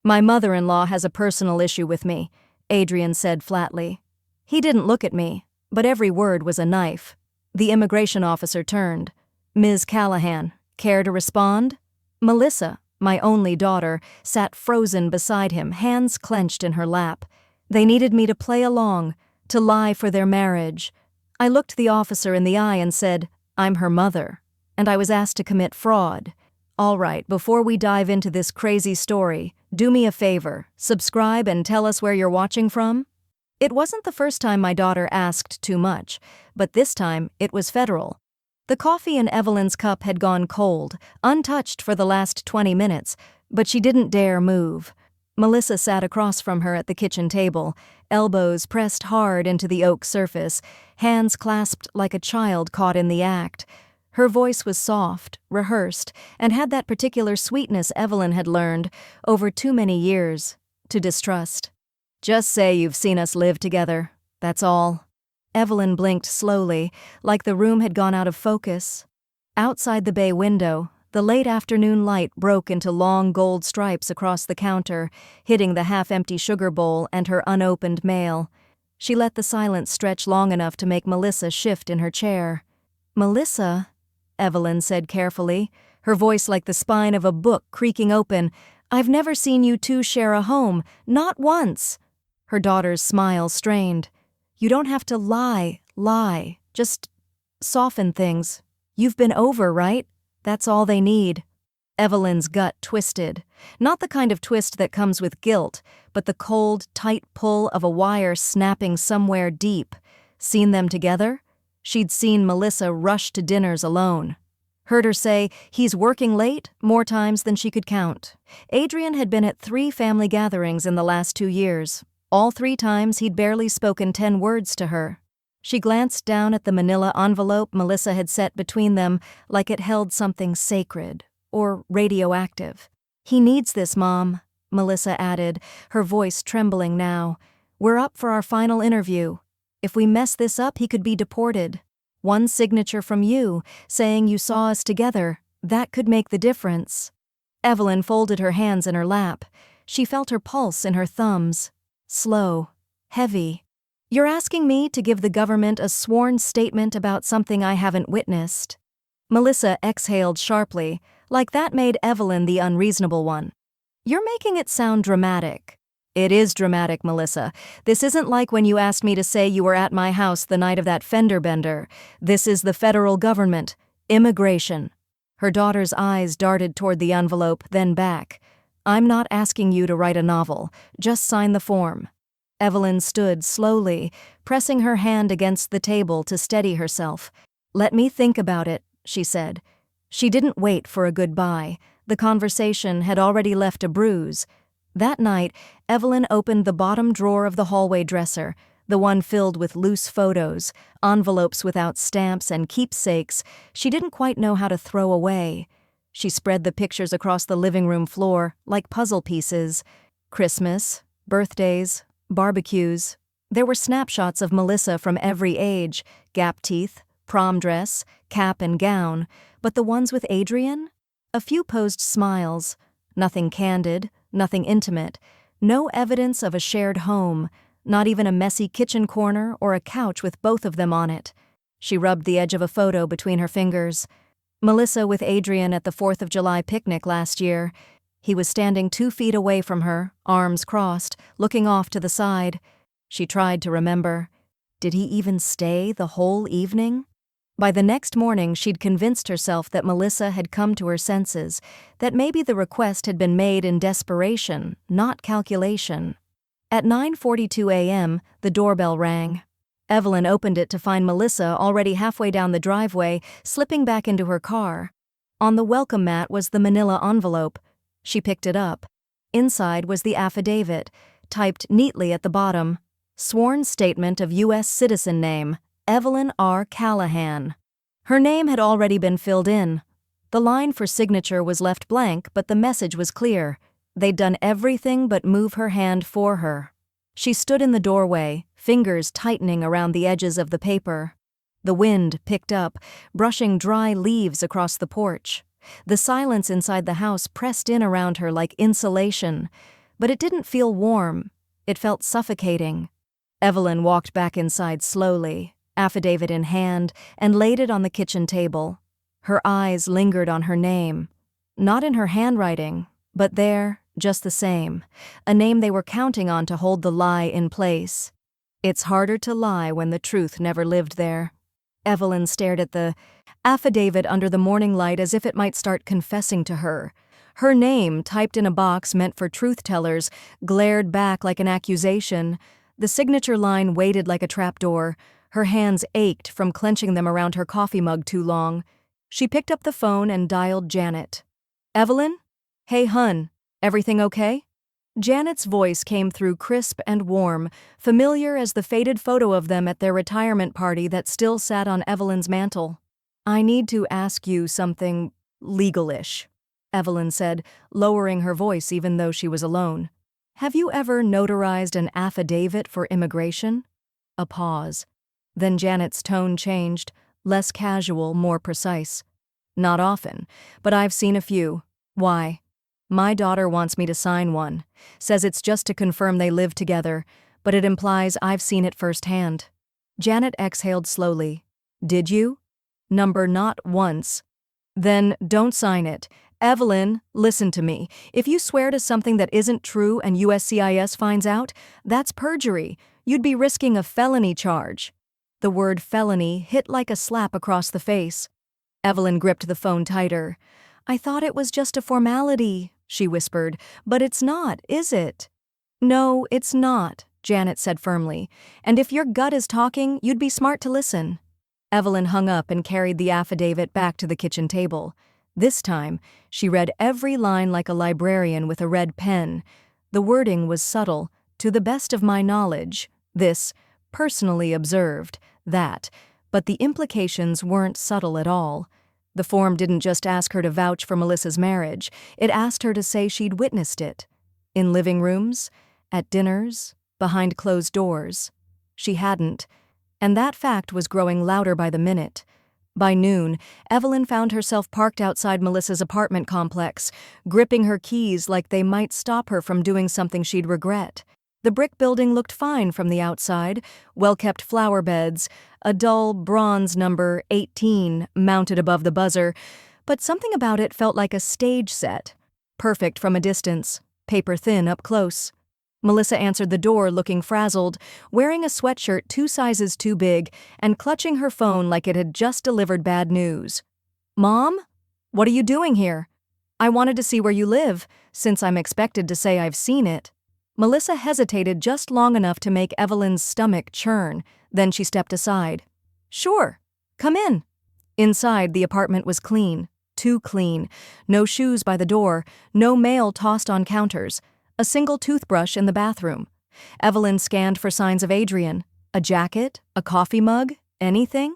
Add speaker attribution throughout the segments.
Speaker 1: My mother-in-law has a personal issue with me, Adrian said flatly. He didn't look at me, but every word was a knife. The immigration officer turned. Ms. Callahan, care to respond? Melissa, my only daughter, sat frozen beside him, hands clenched in her lap. They needed me to play along, to lie for their marriage. I looked the officer in the eye and said, I'm her mother, and I was asked to commit fraud. All right, before we dive into this crazy story, do me a favor, subscribe and tell us where you're watching from. It wasn't the first time my daughter asked too much, but this time it was federal. The coffee in Evelyn's cup had gone cold, untouched for the last 20 minutes, but she didn't dare move. Melissa sat across from her at the kitchen table, elbows pressed hard into the oak surface, hands clasped like a child caught in the act. Her voice was soft, rehearsed, and had that particular sweetness Evelyn had learned, over too many years, to distrust. Just say you've seen us live together, that's all. Evelyn blinked slowly, like the room had gone out of focus. Outside the bay window, the late afternoon light broke into long gold stripes across the counter, hitting the half-empty sugar bowl and her unopened mail. She let the silence stretch long enough to make Melissa shift in her chair. Melissa, Evelyn said carefully, her voice like the spine of a book creaking open, I've never seen you two share a home, not once. Her daughter's smile strained. You don't have to lie. Just soften things. You've been over, right? That's all they need. Evelyn's gut twisted. Not the kind of twist that comes with guilt, but the cold, tight pull of a wire snapping somewhere deep. Seen them together? She'd seen Melissa rush to dinners alone. Heard her say, he's working late, more times than she could count. Adrian had been at 3 family gatherings in the last 2 years. All 3 times he'd barely spoken 10 words to her. She glanced down at the manila envelope Melissa had set between them like it held something sacred or radioactive. He needs this, Mom, Melissa added, her voice trembling now. We're up for our final interview. If we mess this up, he could be deported. One signature from you, saying you saw us together, that could make the difference. Evelyn folded her hands in her lap. She felt her pulse in her thumbs. Slow, heavy. You're asking me to give the government a sworn statement about something I haven't witnessed. Melissa exhaled sharply, like that made Evelyn the unreasonable one. You're making it sound dramatic. It is dramatic, Melissa. This isn't like when you asked me to say you were at my house the night of that fender bender. This is the federal government. Immigration. Her daughter's eyes darted toward the envelope, then back. I'm not asking you to write a novel. Just sign the form. Evelyn stood slowly, pressing her hand against the table to steady herself. Let me think about it, she said. She didn't wait for a goodbye. The conversation had already left a bruise. That night, Evelyn opened the bottom drawer of the hallway dresser, the one filled with loose photos, envelopes without stamps and keepsakes she didn't quite know how to throw away. She spread the pictures across the living room floor like puzzle pieces. Christmas, birthdays, barbecues. There were snapshots of Melissa from every age, gap teeth, prom dress, cap and gown, but the ones with Adrian? A few posed smiles. Nothing candid, nothing intimate, no evidence of a shared home, not even a messy kitchen corner or a couch with both of them on it. She rubbed the edge of a photo between her fingers. Melissa with Adrian at the 4th of July picnic last year. He was standing 2 feet away from her, arms crossed, looking off to the side. She tried to remember. Did he even stay the whole evening? By the next morning, she'd convinced herself that Melissa had come to her senses, that maybe the request had been made in desperation, not calculation. At 9:42 a.m., the doorbell rang. Evelyn opened it to find Melissa already halfway down the driveway, slipping back into her car. On the welcome mat was the manila envelope. She picked it up. Inside was the affidavit, typed neatly at the bottom. Sworn statement of U.S. citizen name, Evelyn R. Callahan. Her name had already been filled in. The line for signature was left blank, but the message was clear. They'd done everything but move her hand for her. She stood in the doorway, fingers tightening around the edges of the paper. The wind picked up, brushing dry leaves across the porch. The silence inside the house pressed in around her like insulation. but it didn't feel warm. It felt suffocating. Evelyn walked back inside slowly, affidavit in hand, and laid it on the kitchen table. Her eyes lingered on her name. Not in her handwriting, but there, just the same, a name they were counting on to hold the lie in place. It's harder to lie when the truth never lived there. Evelyn stared at the affidavit under the morning light as if it might start confessing to her. Her name, typed in a box meant for truth-tellers, glared back like an accusation. The signature line waited like a trapdoor. Her hands ached from clenching them around her coffee mug too long. She picked up the phone and dialed Janet. "Evelyn? Hey, hun. Everything okay?" Janet's voice came through crisp and warm, familiar as the faded photo of them at their retirement party that still sat on Evelyn's mantel. "I need to ask you something legal-ish," Evelyn said, lowering her voice even though she was alone. "Have you ever notarized an affidavit for immigration?" A pause. Then Janet's tone changed, less casual, more precise. "Not often, but I've seen a few. Why?" "My daughter wants me to sign one. Says it's just to confirm they live together, but it implies I've seen it firsthand." Janet exhaled slowly. "Did you?" Not once." "Then don't sign it. Evelyn, listen to me. If you swear to something that isn't true and USCIS finds out, that's perjury. You'd be risking a felony charge." The word felony hit like a slap across the face. Evelyn gripped the phone tighter. "I thought it was just a formality," she whispered. "But it's not, is it?" "No, it's not," Janet said firmly. "And if your gut is talking, you'd be smart to listen." Evelyn hung up and carried the affidavit back to the kitchen table. This time, she read every line like a librarian with a red pen. The wording was subtle, "to the best of my knowledge," this, "personally observed," that, but the implications weren't subtle at all. The form didn't just ask her to vouch for Melissa's marriage, it asked her to say she'd witnessed it. In living rooms, at dinners, behind closed doors. She hadn't, and that fact was growing louder by the minute. By noon, Evelyn found herself parked outside Melissa's apartment complex, gripping her keys like they might stop her from doing something she'd regret. The brick building looked fine from the outside, well-kept flower beds, a dull bronze number 18 mounted above the buzzer, but something about it felt like a stage set. Perfect from a distance, paper thin up close. Melissa answered the door looking frazzled, wearing a sweatshirt 2 sizes too big and clutching her phone like it had just delivered bad news. "Mom? What are you doing here?" "I wanted to see where you live, since I'm expected to say I've seen it." Melissa hesitated just long enough to make Evelyn's stomach churn, then she stepped aside. "Sure, come in." Inside, the apartment was clean, too clean. No shoes by the door, no mail tossed on counters, a single toothbrush in the bathroom. Evelyn scanned for signs of Adrian. A jacket, a coffee mug, anything?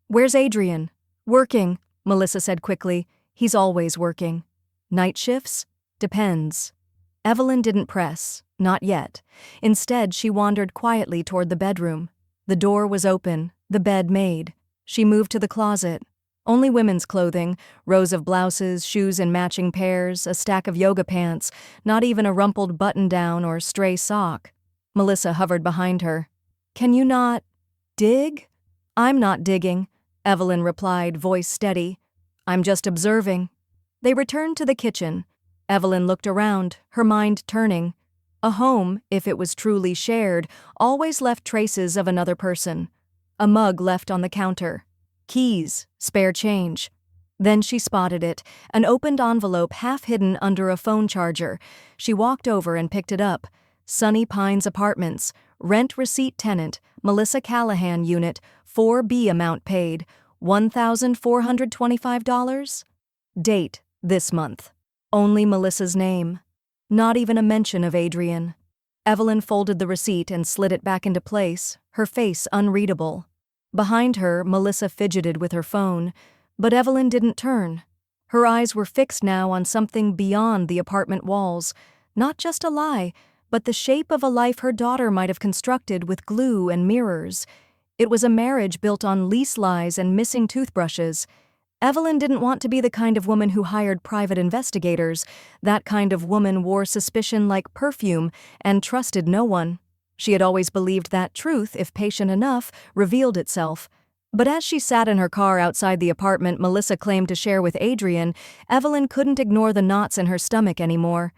Speaker 1: "Where's Adrian?" "Working," Melissa said quickly. "He's always working." "Night shifts?" "Depends." Evelyn didn't press, not yet. Instead, she wandered quietly toward the bedroom. The door was open, the bed made. She moved to the closet. Only women's clothing, rows of blouses, shoes in matching pairs, a stack of yoga pants, not even a rumpled button-down or stray sock. Melissa hovered behind her. "Can you not dig?" "I'm not digging," Evelyn replied, voice steady. "I'm just observing." They returned to the kitchen. Evelyn looked around, her mind turning. A home, if it was truly shared, always left traces of another person. A mug left on the counter. Keys, spare change. Then she spotted it, an opened envelope half hidden under a phone charger. She walked over and picked it up. Sunny Pines Apartments, rent receipt tenant, Melissa Callahan unit, 4B amount paid, $1,425? Date, this month. Only Melissa's name. Not even a mention of Adrian. Evelyn folded the receipt and slid it back into place, her face unreadable. Behind her, Melissa fidgeted with her phone, but Evelyn didn't turn. Her eyes were fixed now on something beyond the apartment walls, not just a lie, but the shape of a life her daughter might have constructed with glue and mirrors. It was a marriage built on lease lies and missing toothbrushes. Evelyn didn't want to be the kind of woman who hired private investigators. That kind of woman wore suspicion like perfume and trusted no one. She had always believed that truth, if patient enough, revealed itself. But as she sat in her car outside the apartment Melissa claimed to share with Adrian, Evelyn couldn't ignore the knots in her stomach anymore.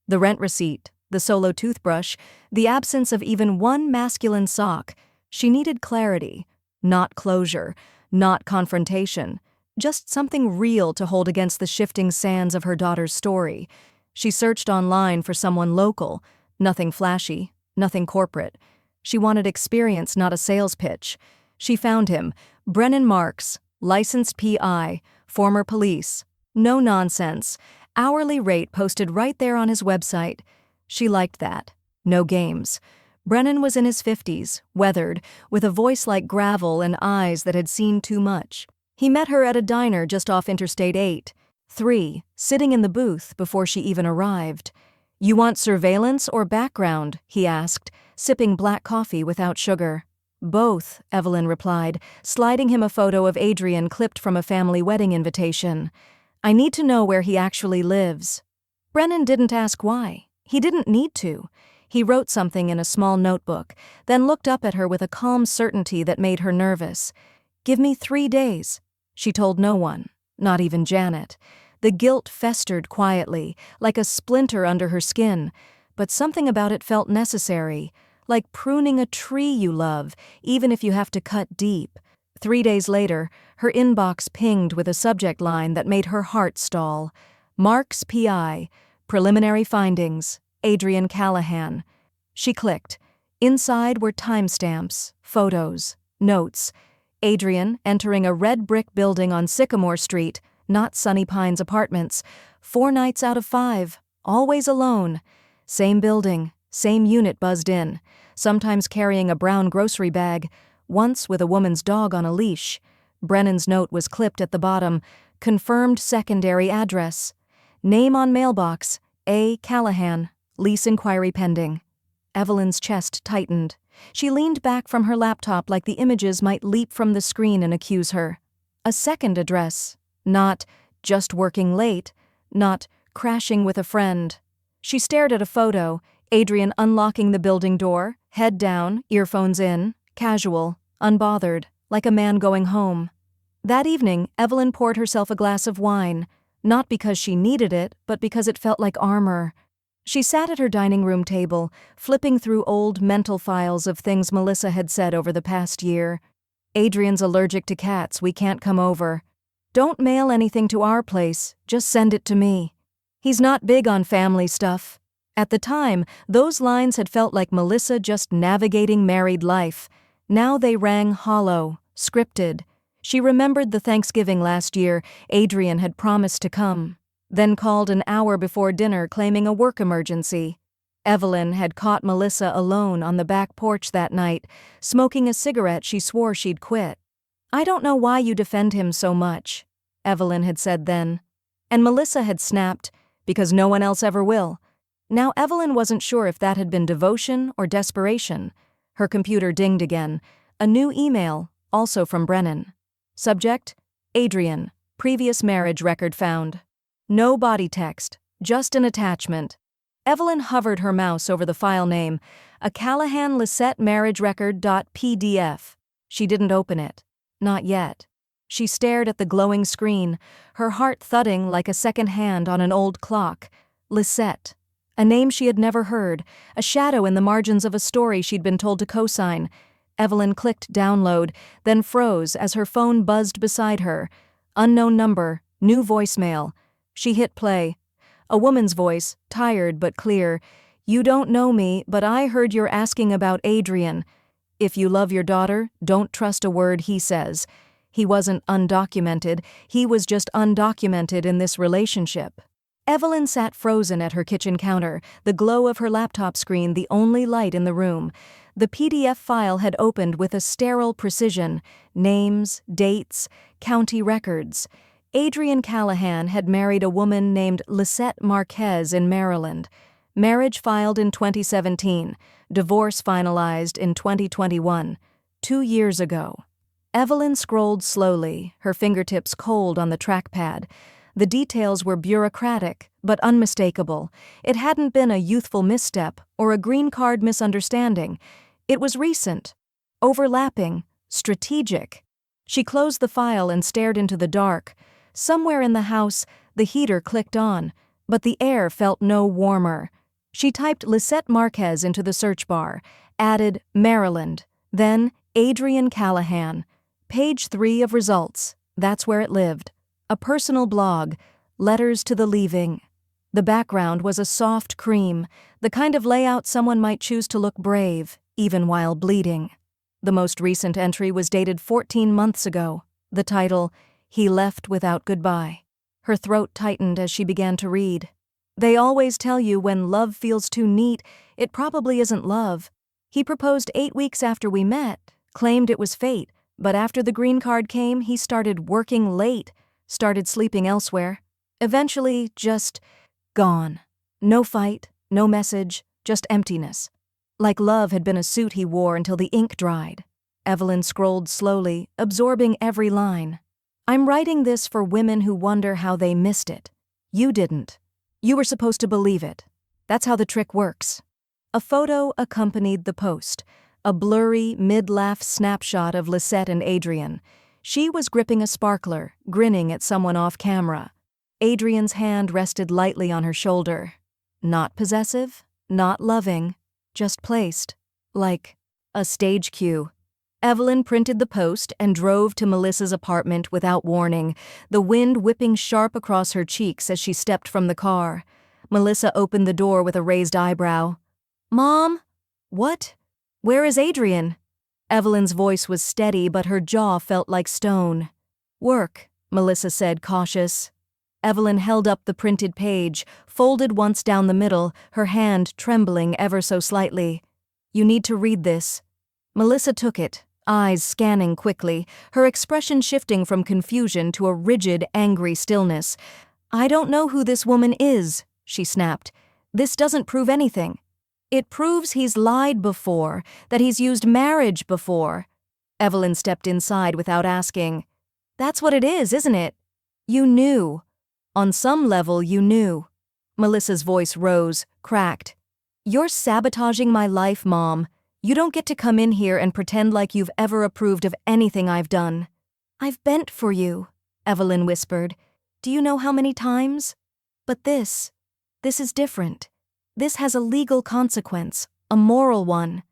Speaker 1: The rent receipt, the solo toothbrush, the absence of even one masculine sock. She needed clarity, not closure, not confrontation, just something real to hold against the shifting sands of her daughter's story. She searched online for someone local, nothing flashy, nothing corporate. She wanted experience, not a sales pitch. She found him, Brennan Marks, licensed PI, former police. No nonsense. Hourly rate posted right there on his website. She liked that. No games. Brennan was in his 50s, weathered, with a voice like gravel and eyes that had seen too much. He met her at a diner just off Interstate 8, sitting in the booth before she even arrived. "You want surveillance or background?" he asked, sipping black coffee without sugar. "Both," Evelyn replied, sliding him a photo of Adrian clipped from a family wedding invitation. "I need to know where he actually lives." Brennan didn't ask why. He didn't need to. He wrote something in a small notebook, then looked up at her with a calm certainty that made her nervous. "Give me 3 days." She told no one, not even Janet. The guilt festered quietly, like a splinter under her skin, but something about it felt necessary, like pruning a tree you love, even if you have to cut deep. 3 days later, her inbox pinged with a subject line that made her heart stall. Marks PI, preliminary findings, Adrian Callahan. She clicked. Inside were timestamps, photos, notes. Adrian entering a red brick building on Sycamore Street, not Sunny Pines Apartments. 4 nights out of 5, always alone. Same building, same unit buzzed in, sometimes carrying a brown grocery bag, once with a woman's dog on a leash. Brennan's note was clipped at the bottom, confirmed secondary address. Name on mailbox, A. Callahan, lease inquiry pending. Evelyn's chest tightened. She leaned back from her laptop like the images might leap from the screen and accuse her. A second address. Not just working late. Not crashing with a friend. She stared at a photo, Adrian unlocking the building door, head down, earphones in, casual, unbothered, like a man going home. That evening, Evelyn poured herself a glass of wine, not because she needed it, but because it felt like armor. She sat at her dining room table, flipping through old mental files of things Melissa had said over the past year. "Adrian's allergic to cats, we can't come over. Don't mail anything to our place, just send it to me. He's not big on family stuff." At the time, those lines had felt like Melissa just navigating married life. Now they rang hollow, scripted. She remembered the Thanksgiving last year Adrian had promised to come, then called an hour before dinner claiming a work emergency. Evelyn had caught Melissa alone on the back porch that night, smoking a cigarette she swore she'd quit. "I don't know why you defend him so much," Evelyn had said then. And Melissa had snapped, "Because no one else ever will." Now Evelyn wasn't sure if that had been devotion or desperation. Her computer dinged again. A new email, also from Brennan. Subject: Adrian, previous marriage record found. No body text, just an attachment. Evelyn hovered her mouse over the file name, a Callahan Lisette marriage record.pdf. She didn't open it. Not yet. She stared at the glowing screen, her heart thudding like a second hand on an old clock. Lisette. A name she had never heard, a shadow in the margins of a story she'd been told to co-sign. Evelyn clicked download, then froze as her phone buzzed beside her. Unknown number, new voicemail. She hit play. A woman's voice, tired but clear. "You don't know me, but I heard you're asking about Adrian. If you love your daughter, don't trust a word he says. He wasn't undocumented, he was just undocumented in this relationship." Evelyn sat frozen at her kitchen counter, the glow of her laptop screen the only light in the room. The PDF file had opened with a sterile precision. Names, dates, county records. Adrian Callahan had married a woman named Lisette Marquez in Maryland. Marriage filed in 2017. Divorce finalized in 2021. 2 years ago. Evelyn scrolled slowly, her fingertips cold on the trackpad. The details were bureaucratic, but unmistakable. It hadn't been a youthful misstep or a green card misunderstanding. It was recent, overlapping, strategic. She closed the file and stared into the dark. Somewhere in the house, the heater clicked on, but the air felt no warmer. She typed Lisette Marquez into the search bar, added Maryland, then Adrian Callahan. Page 3 of results. That's where it lived. A personal blog, letters to the leaving. The background was a soft cream, the kind of layout someone might choose to look brave, even while bleeding. The most recent entry was dated 14 months ago. The title, He Left Without Goodbye. Her throat tightened as she began to read. They always tell you when love feels too neat, it probably isn't love. He proposed 8 weeks after we met, claimed it was fate, but after the green card came, he started working late, started sleeping elsewhere. Eventually, just gone. No fight, no message, just emptiness. Like love had been a suit he wore until the ink dried. Evelyn scrolled slowly, absorbing every line. I'm writing this for women who wonder how they missed it. You didn't. You were supposed to believe it. That's how the trick works. A photo accompanied the post, a blurry, mid-laugh snapshot of Lisette and Adrian. She was gripping a sparkler, grinning at someone off camera. Adrian's hand rested lightly on her shoulder. Not possessive, not loving, just placed, like a stage cue. Evelyn printed the post and drove to Melissa's apartment without warning, the wind whipping sharp across her cheeks as she stepped from the car. Melissa opened the door with a raised eyebrow. Mom? What? Where is Adrian? Evelyn's voice was steady, but her jaw felt like stone. Work, Melissa said, cautious. Evelyn held up the printed page, folded once down the middle, her hand trembling ever so slightly. You need to read this. Melissa took it, eyes scanning quickly, her expression shifting from confusion to a rigid, angry stillness. I don't know who this woman is, she snapped. This doesn't prove anything. It proves he's lied before, that he's used marriage before. Evelyn stepped inside without asking. That's what it is, isn't it? You knew. On some level, you knew. Melissa's voice rose, cracked. You're sabotaging my life, Mom. You don't get to come in here and pretend like you've ever approved of anything I've done. I've bent for you, Evelyn whispered. Do you know how many times? But this is different. This has a legal consequence, a moral one.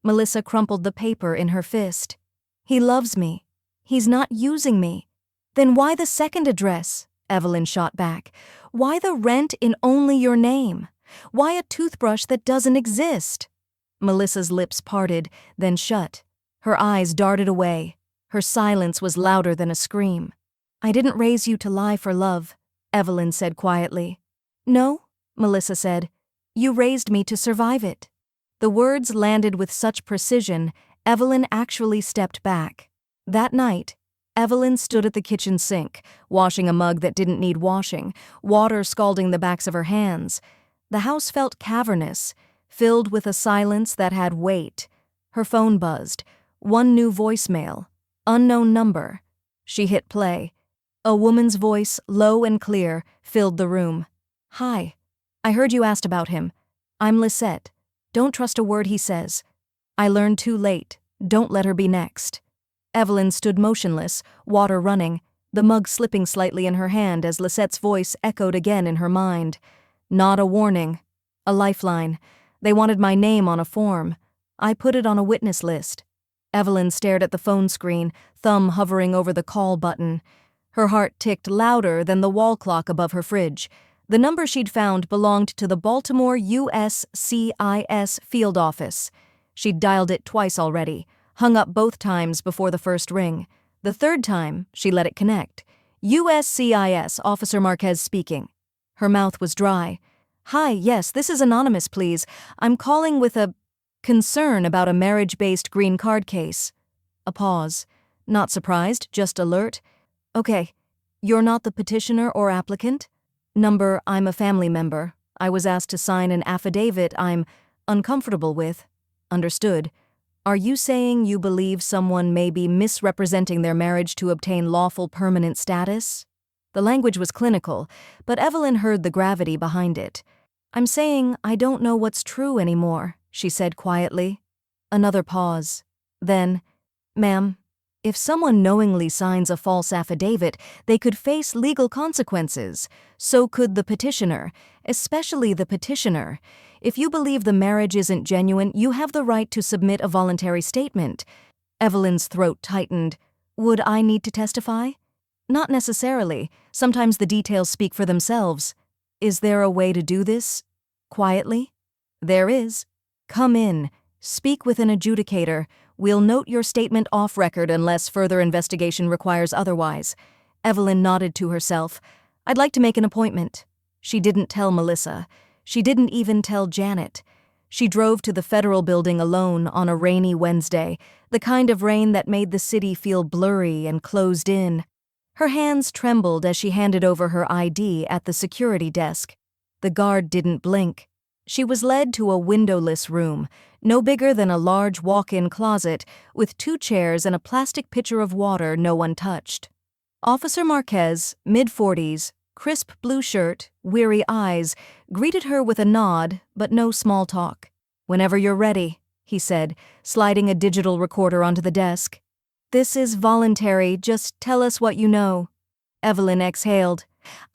Speaker 1: Melissa crumpled the paper in her fist. He loves me. He's not using me. Then why the second address? Evelyn shot back. Why the rent in only your name? Why a toothbrush that doesn't exist? Melissa's lips parted, then shut. Her eyes darted away. Her silence was louder than a scream. I didn't raise you to lie for love, Evelyn said quietly. No, Melissa said. You raised me to survive it. The words landed with such precision, Evelyn actually stepped back. That night, Evelyn stood at the kitchen sink, washing a mug that didn't need washing, water scalding the backs of her hands. The house felt cavernous, filled with a silence that had weight. Her phone buzzed. One new voicemail. Unknown number. She hit play. A woman's voice, low and clear, filled the room. Hi. I heard you asked about him. I'm Lisette. Don't trust a word he says. I learned too late. Don't let her be next. Evelyn stood motionless, water running, the mug slipping slightly in her hand as Lisette's voice echoed again in her mind. Not a warning. A lifeline. They wanted my name on a form. I put it on a witness list. Evelyn stared at the phone screen, thumb hovering over the call button. Her heart ticked louder than the wall clock above her fridge. The number she'd found belonged to the Baltimore USCIS field office. She'd dialed it twice already, hung up both times before the first ring. The third time, she let it connect. USCIS, Officer Marquez speaking. Her mouth was dry. Hi, yes, this is anonymous, please. I'm calling with a concern about a marriage-based green card case. A pause. Not surprised, just alert. Okay, you're not the petitioner or applicant? Number, I'm a family member. I was asked to sign an affidavit I'm uncomfortable with. Understood. Are you saying you believe someone may be misrepresenting their marriage to obtain lawful permanent status? The language was clinical, but Evelyn heard the gravity behind it. I'm saying I don't know what's true anymore, she said quietly. Another pause. Then, ma'am, if someone knowingly signs a false affidavit, they could face legal consequences. So could the petitioner, especially the petitioner. If you believe the marriage isn't genuine, you have the right to submit a voluntary statement. Evelyn's throat tightened. Would I need to testify? Not necessarily. Sometimes the details speak for themselves. Is there a way to do this? Quietly? There is. Come in. Speak with an adjudicator. We'll note your statement off record unless further investigation requires otherwise. Evelyn nodded to herself. I'd like to make an appointment. She didn't tell Melissa. She didn't even tell Janet. She drove to the federal building alone on a rainy Wednesday, the kind of rain that made the city feel blurry and closed in. Her hands trembled as she handed over her ID at the security desk. The guard didn't blink. She was led to a windowless room, no bigger than a large walk-in closet, with 2 chairs and a plastic pitcher of water no one touched. Officer Marquez, mid-40s, crisp blue shirt, weary eyes, greeted her with a nod, but no small talk. Whenever you're ready, he said, sliding a digital recorder onto the desk. This is voluntary, just tell us what you know. Evelyn exhaled.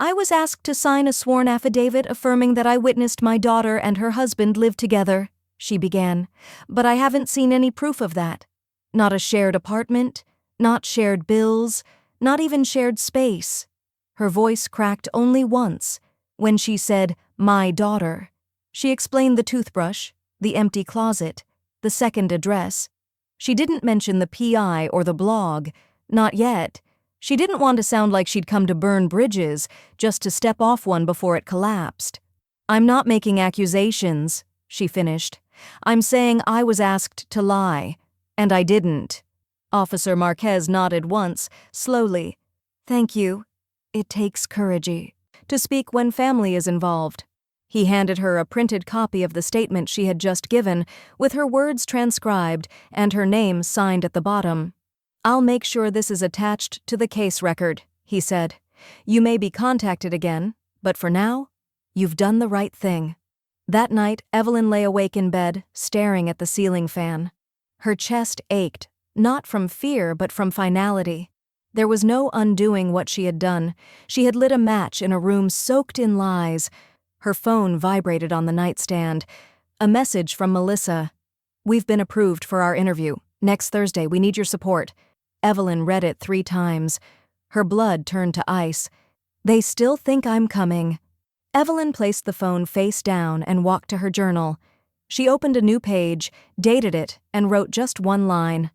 Speaker 1: I was asked to sign a sworn affidavit affirming that I witnessed my daughter and her husband live together, she began, but I haven't seen any proof of that. Not a shared apartment, not shared bills, not even shared space. Her voice cracked only once, when she said, my daughter. She explained the toothbrush, the empty closet, the second address. She didn't mention the PI or the blog, not yet. She didn't want to sound like she'd come to burn bridges, just to step off one before it collapsed. I'm not making accusations, she finished. I'm saying I was asked to lie, and I didn't. Officer Marquez nodded once, slowly. Thank you. It takes courage to speak when family is involved. He handed her a printed copy of the statement she had just given, with her words transcribed and her name signed at the bottom. I'll make sure this is attached to the case record, he said. You may be contacted again, but for now, you've done the right thing. That night, Evelyn lay awake in bed, staring at the ceiling fan. Her chest ached, not from fear but from finality. There was no undoing what she had done. She had lit a match in a room soaked in lies. Her phone vibrated on the nightstand. A message from Melissa. We've been approved for our interview. Next Thursday, we need your support. Evelyn read it 3 times. Her blood turned to ice. They still think I'm coming. Evelyn placed the phone face down and walked to her journal. She opened a new page, dated it, and wrote just 1 line.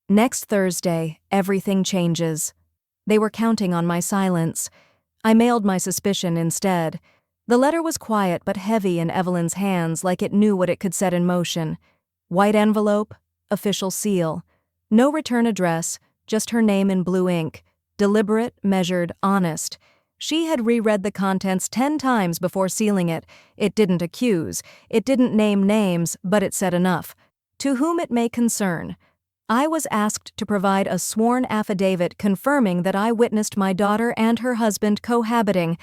Speaker 1: Next Thursday, everything changes. They were counting on my silence. I mailed my suspicion instead. The letter was quiet but heavy in Evelyn's hands, like it knew what it could set in motion. White envelope, official seal. No return address, just her name in blue ink. Deliberate, measured, honest. She had reread the contents 10 times before sealing it. It didn't accuse. It didn't name names, but it said enough. To whom it may concern. I was asked to provide a sworn affidavit confirming that I witnessed my daughter and her husband cohabiting.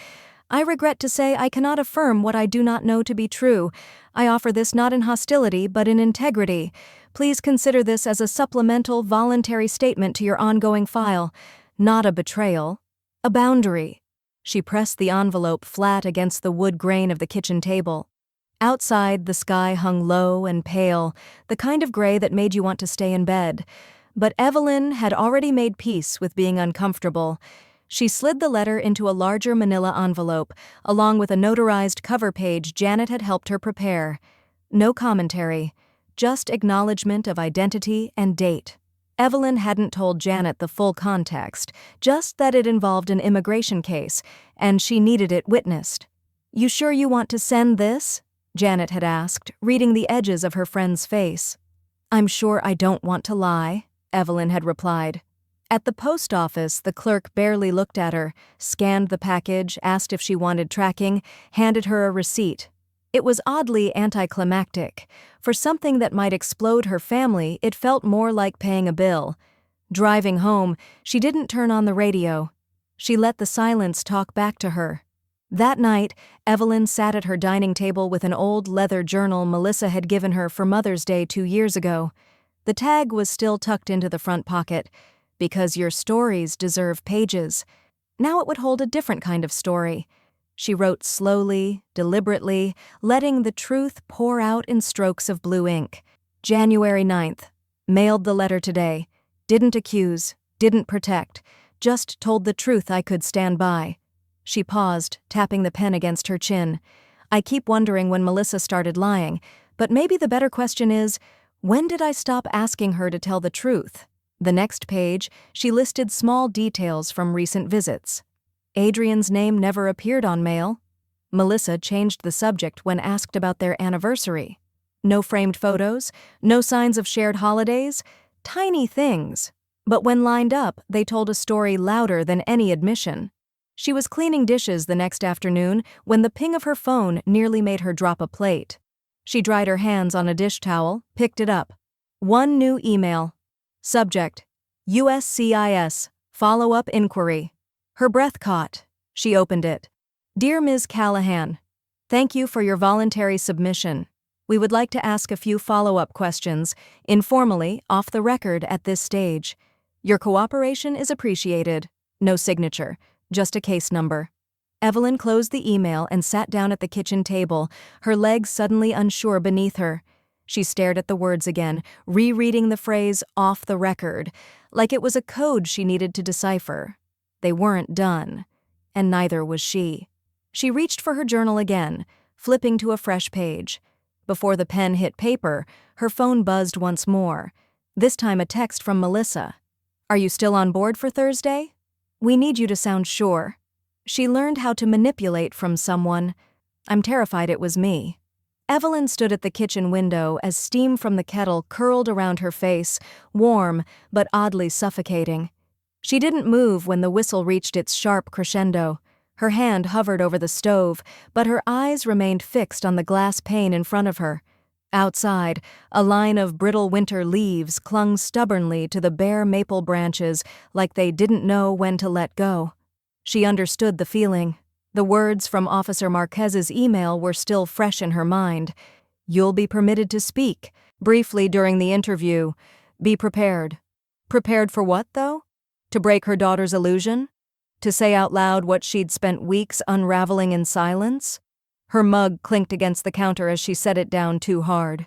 Speaker 1: I regret to say I cannot affirm what I do not know to be true. I offer this not in hostility, but in integrity. Please consider this as a supplemental, voluntary statement to your ongoing file. Not a betrayal. A boundary. She pressed the envelope flat against the wood grain of the kitchen table. Outside, the sky hung low and pale, the kind of gray that made you want to stay in bed. But Evelyn had already made peace with being uncomfortable. She slid the letter into a larger manila envelope, along with a notarized cover page Janet had helped her prepare. No commentary, just acknowledgement of identity and date. Evelyn hadn't told Janet the full context, just that it involved an immigration case, and she needed it witnessed. You sure you want to send this? Janet had asked, reading the edges of her friend's face. I'm sure I don't want to lie, Evelyn had replied. At the post office, the clerk barely looked at her, scanned the package, asked if she wanted tracking, handed her a receipt. It was oddly anticlimactic. For something that might explode her family, it felt more like paying a bill. Driving home, she didn't turn on the radio. She let the silence talk back to her. That night, Evelyn sat at her dining table with an old leather journal Melissa had given her for Mother's Day 2 years ago. The tag was still tucked into the front pocket. Because your stories deserve pages. Now it would hold a different kind of story. She wrote slowly, deliberately, letting the truth pour out in strokes of blue ink. January 9th. Mailed the letter today. Didn't accuse, didn't protect, just told the truth I could stand by. She paused, tapping the pen against her chin. I keep wondering when Melissa started lying, but maybe the better question is, when did I stop asking her to tell the truth? The next page, she listed small details from recent visits. Adrian's name never appeared on mail. Melissa changed the subject when asked about their anniversary. No framed photos, no signs of shared holidays, tiny things. But when lined up, they told a story louder than any admission. She was cleaning dishes the next afternoon when the ping of her phone nearly made her drop a plate. She dried her hands on a dish towel, picked it up. One new email. Subject: USCIS, follow-up inquiry. Her breath caught. She opened it. Dear Ms. Callahan, thank you for your voluntary submission. We would like to ask a few follow-up questions, informally, off the record at this stage. Your cooperation is appreciated. No signature, just a case number. Evelyn closed the email and sat down at the kitchen table, her legs suddenly unsure beneath her. She stared at the words again, rereading the phrase off the record, like it was a code she needed to decipher. They weren't done, and neither was she. She reached for her journal again, flipping to a fresh page. Before the pen hit paper, her phone buzzed once more, this time a text from Melissa. Are you still on board for Thursday? We need you to sound sure. She learned how to manipulate from someone. I'm terrified it was me. Evelyn stood at the kitchen window as steam from the kettle curled around her face, warm but oddly suffocating. She didn't move when the whistle reached its sharp crescendo. Her hand hovered over the stove, but her eyes remained fixed on the glass pane in front of her. Outside, a line of brittle winter leaves clung stubbornly to the bare maple branches like they didn't know when to let go. She understood the feeling. The words from Officer Marquez's email were still fresh in her mind. You'll be permitted to speak, briefly during the interview. Be prepared. Prepared for what, though? To break her daughter's illusion? To say out loud what she'd spent weeks unraveling in silence? Her mug clinked against the counter as she set it down too hard.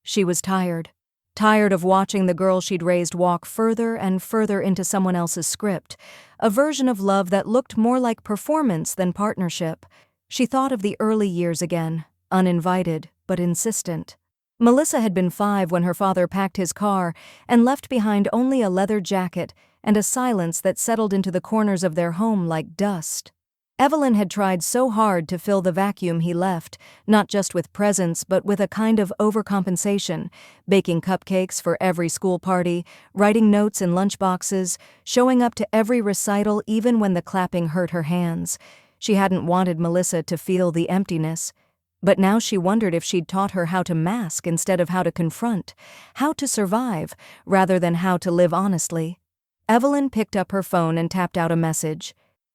Speaker 1: She was tired. Tired of watching the girl she'd raised walk further and further into someone else's script, a version of love that looked more like performance than partnership. She thought of the early years again, uninvited but insistent. Melissa had been 5 when her father packed his car and left behind only a leather jacket and a silence that settled into the corners of their home like dust. Evelyn had tried so hard to fill the vacuum he left, not just with presents but with a kind of overcompensation, baking cupcakes for every school party, writing notes in lunchboxes, showing up to every recital even when the clapping hurt her hands. She hadn't wanted Melissa to feel the emptiness. But now she wondered if she'd taught her how to mask instead of how to confront, how to survive rather than how to live honestly. Evelyn picked up her phone and tapped out a message.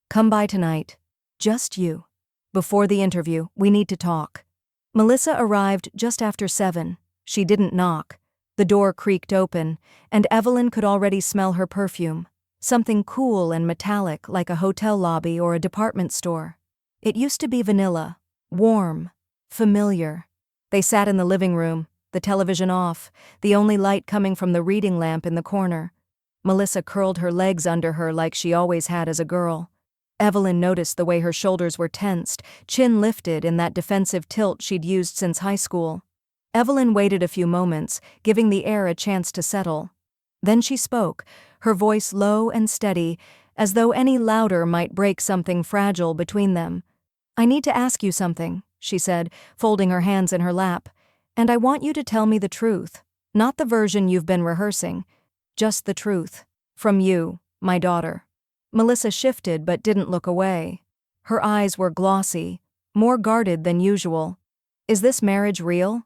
Speaker 1: Come by tonight. Just you. Before the interview, we need to talk. Melissa arrived just after 7. She didn't knock. The door creaked open, and Evelyn could already smell her perfume. Something cool and metallic like a hotel lobby or a department store. It used to be vanilla, warm, familiar. They sat in the living room, the television off, the only light coming from the reading lamp in the corner. Melissa curled her legs under her like she always had as a girl. Evelyn noticed the way her shoulders were tensed, chin lifted in that defensive tilt she'd used since high school. Evelyn waited a few moments, giving the air a chance to settle. Then she spoke, her voice low and steady, as though any louder might break something fragile between them. I need to ask you something, she said, folding her hands in her lap. And I want you to tell me the truth. Not the version you've been rehearsing. Just the truth. From you, my daughter. Melissa shifted but didn't look away. Her eyes were glossy, more guarded than usual. Is this marriage real?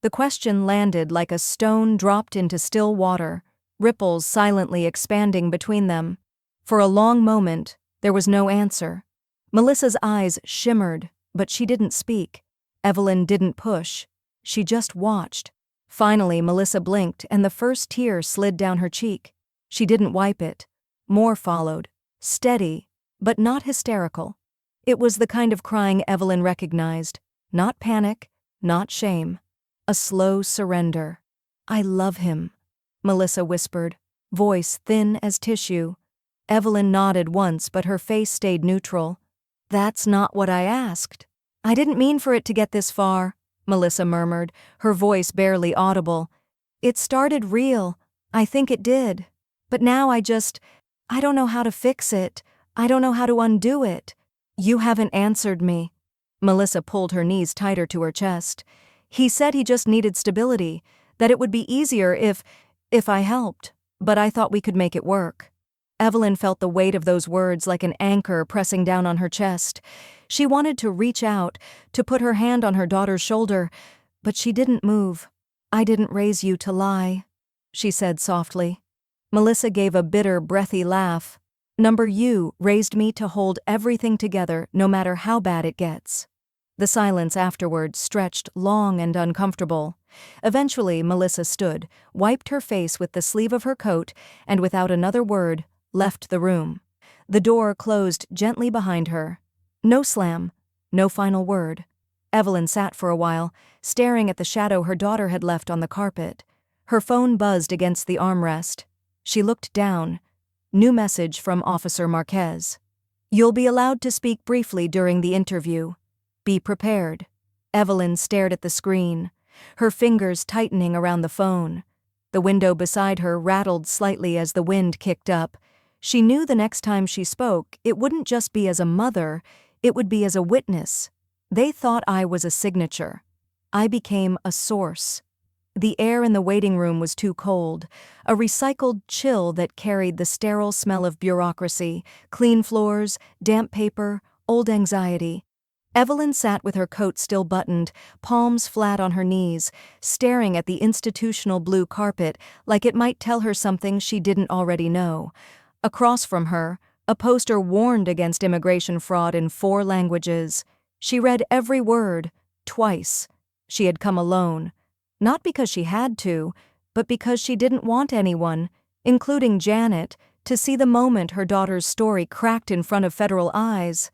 Speaker 1: The question landed like a stone dropped into still water, ripples silently expanding between them. For a long moment, there was no answer. Melissa's eyes shimmered, but she didn't speak. Evelyn didn't push. She just watched. Finally, Melissa blinked and the first tear slid down her cheek. She didn't wipe it. More followed. Steady, but not hysterical. It was the kind of crying Evelyn recognized. Not panic, not shame. A slow surrender. "I love him," Melissa whispered, voice thin as tissue. Evelyn nodded once, but her face stayed neutral. "That's not what I asked. I didn't mean for it to get this far," Melissa murmured, her voice barely audible. "It started real. I think it did. But now I don't know how to fix it. I don't know how to undo it. You haven't answered me." Melissa pulled her knees tighter to her chest. "He said he just needed stability, that it would be easier if I helped, but I thought we could make it work." Evelyn felt the weight of those words like an anchor pressing down on her chest. She wanted to reach out, to put her hand on her daughter's shoulder, but she didn't move. "I didn't raise you to lie," she said softly. Melissa gave a bitter, breathy laugh. "You raised me to hold everything together, no matter how bad it gets." The silence afterward stretched long and uncomfortable. Eventually, Melissa stood, wiped her face with the sleeve of her coat, and without another word, left the room. The door closed gently behind her. No slam, no final word. Evelyn sat for a while, staring at the shadow her daughter had left on the carpet. Her phone buzzed against the armrest. She looked down. New message from Officer Marquez. "You'll be allowed to speak briefly during the interview. Be prepared." Evelyn stared at the screen, her fingers tightening around the phone. The window beside her rattled slightly as the wind kicked up. She knew the next time she spoke, it wouldn't just be as a mother, it would be as a witness. They thought I was a signature. I became a source. The air in the waiting room was too cold, a recycled chill that carried the sterile smell of bureaucracy, clean floors, damp paper, old anxiety. Evelyn sat with her coat still buttoned, palms flat on her knees, staring at the institutional blue carpet like it might tell her something she didn't already know. Across from her, a poster warned against immigration fraud in 4 languages. She read every word, twice. She had come alone. Not because she had to, but because she didn't want anyone, including Janet, to see the moment her daughter's story cracked in front of federal eyes.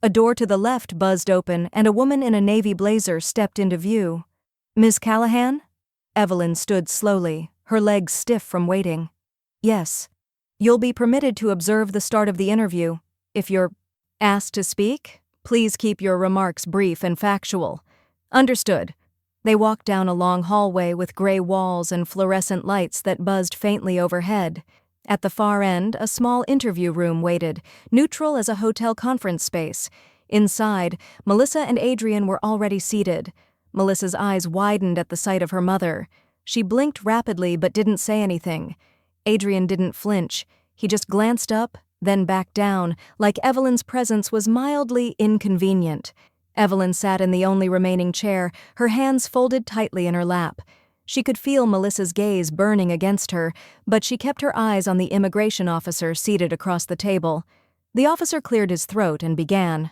Speaker 1: A door to the left buzzed open and a woman in a navy blazer stepped into view. "Ms. Callahan?" Evelyn stood slowly, her legs stiff from waiting. "Yes. You'll be permitted to observe the start of the interview. If you're asked to speak, please keep your remarks brief and factual." "Understood." They walked down a long hallway with gray walls and fluorescent lights that buzzed faintly overhead. At the far end, a small interview room waited, neutral as a hotel conference space. Inside, Melissa and Adrian were already seated. Melissa's eyes widened at the sight of her mother. She blinked rapidly but didn't say anything. Adrian didn't flinch. He just glanced up, then back down, like Evelyn's presence was mildly inconvenient. Evelyn sat in the only remaining chair, her hands folded tightly in her lap. She could feel Melissa's gaze burning against her, but she kept her eyes on the immigration officer seated across the table. The officer cleared his throat and began.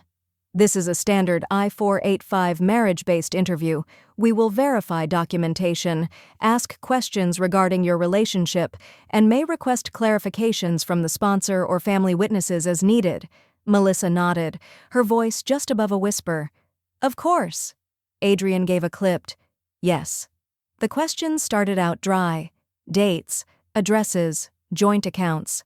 Speaker 1: "This is a standard I-485 marriage-based interview. We will verify documentation, ask questions regarding your relationship, and may request clarifications from the sponsor or family witnesses as needed." Melissa nodded, her voice just above a whisper. "Of course." Adrian gave a clipped, "Yes." The questions started out dry. Dates, addresses, joint accounts.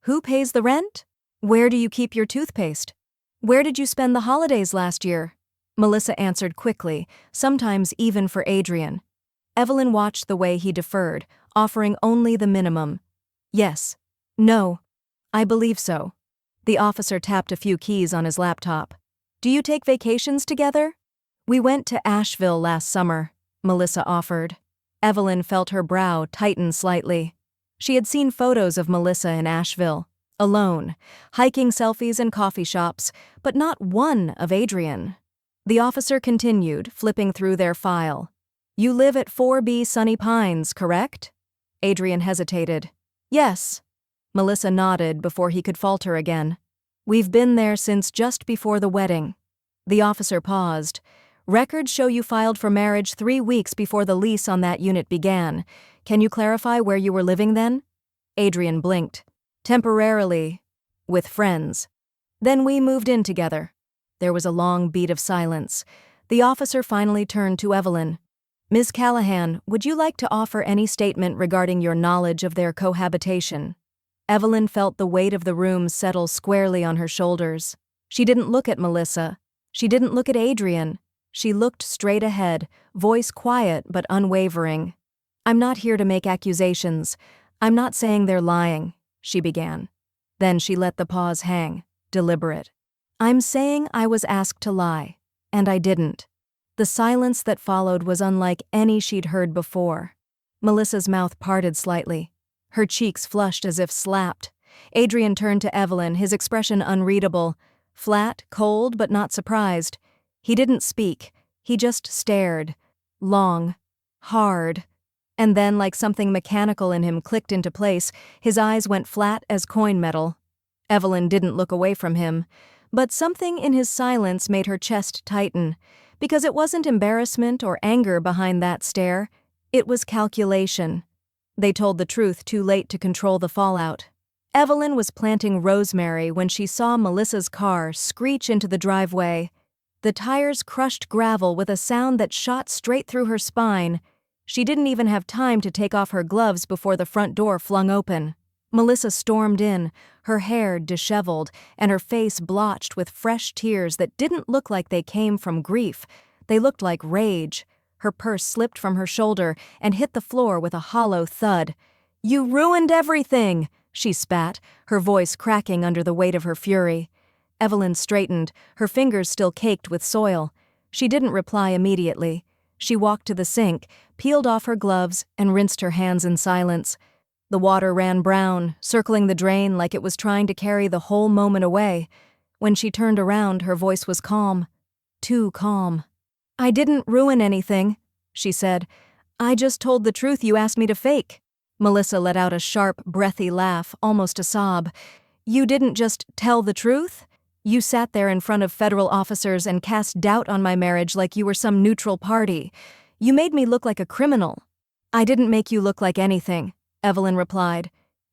Speaker 1: "Who pays the rent? Where do you keep your toothpaste? Where did you spend the holidays last year?" Melissa answered quickly, sometimes even for Adrian. Evelyn watched the way he deferred, offering only the minimum. "Yes. No. I believe so." The officer tapped a few keys on his laptop. "Do you take vacations together?" "We went to Asheville last summer," Melissa offered. Evelyn felt her brow tighten slightly. She had seen photos of Melissa in Asheville, alone, hiking selfies in coffee shops, but not one of Adrian. The officer continued, flipping through their file. You live at 4B Sunny Pines, correct? Adrian hesitated. Yes. Melissa nodded before he could falter again. We've been there since just before the wedding. The officer paused. Records show you filed for marriage 3 weeks before the lease on that unit began. Can you clarify where you were living then? Adrian blinked. Temporarily. With friends. Then we moved in together. There was a long beat of silence. The officer finally turned to Evelyn. Ms. Callahan, would you like to offer any statement regarding your knowledge of their cohabitation? Evelyn felt the weight of the room settle squarely on her shoulders. She didn't look at Melissa. She didn't look at Adrian. She looked straight ahead, voice quiet but unwavering. I'm not here to make accusations. I'm not saying they're lying, she began. Then she let the pause hang, deliberate. I'm saying I was asked to lie, and I didn't. The silence that followed was unlike any she'd heard before. Melissa's mouth parted slightly. Her cheeks flushed as if slapped. Adrian turned to Evelyn, his expression unreadable. Flat, cold, but not surprised. He didn't speak. He just stared. Long. Hard. And then, like something mechanical in him clicked into place, his eyes went flat as coin metal. Evelyn didn't look away from him. But something in his silence made her chest tighten. Because it wasn't embarrassment or anger behind that stare. It was calculation. They told the truth too late to control the fallout. Evelyn was planting rosemary when she saw Melissa's car screech into the driveway. The tires crushed gravel with a sound that shot straight through her spine. She didn't even have time to take off her gloves before the front door flung open. Melissa stormed in, her hair disheveled and her face blotched with fresh tears that didn't look like they came from grief. They looked like rage. Her purse slipped from her shoulder and hit the floor with a hollow thud. You ruined everything, she spat, her voice cracking under the weight of her fury. Evelyn straightened, her fingers still caked with soil. She didn't reply immediately. She walked to the sink, peeled off her gloves, and rinsed her hands in silence. The water ran brown, circling the drain like it was trying to carry the whole moment away. When she turned around, her voice was calm. Too calm. I didn't ruin anything, she said. I just told the truth you asked me to fake. Melissa let out a sharp, breathy laugh, almost a sob. You didn't just tell the truth? You sat there in front of federal officers and cast doubt on my marriage like you were some neutral party. You made me look like a criminal. I didn't make you look like anything, Evelyn replied.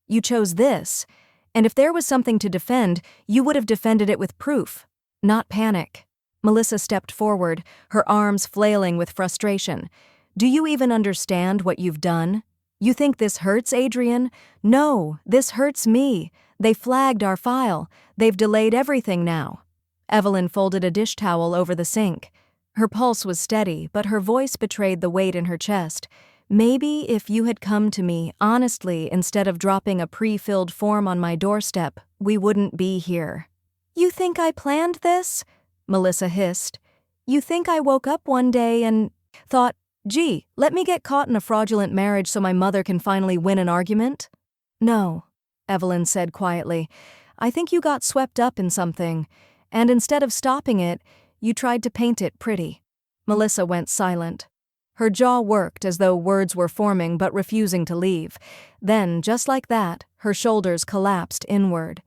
Speaker 1: You chose this, and if there was something to defend, you would have defended it with proof, not panic. Melissa stepped forward, her arms flailing with frustration. Do you even understand what you've done? You think this hurts, Adrian? No, this hurts me. They flagged our file. They've delayed everything now. Evelyn folded a dish towel over the sink. Her pulse was steady, but her voice betrayed the weight in her chest. Maybe if you had come to me honestly instead of dropping a pre-filled form on my doorstep, we wouldn't be here. You think I planned this? Melissa hissed. You think I woke up one day and thought, gee, let me get caught in a fraudulent marriage so my mother can finally win an argument? No, Evelyn said quietly. I think you got swept up in something, and instead of stopping it, you tried to paint it pretty. Melissa went silent. Her jaw worked as though words were forming but refusing to leave. Then, just like that, her shoulders collapsed inward.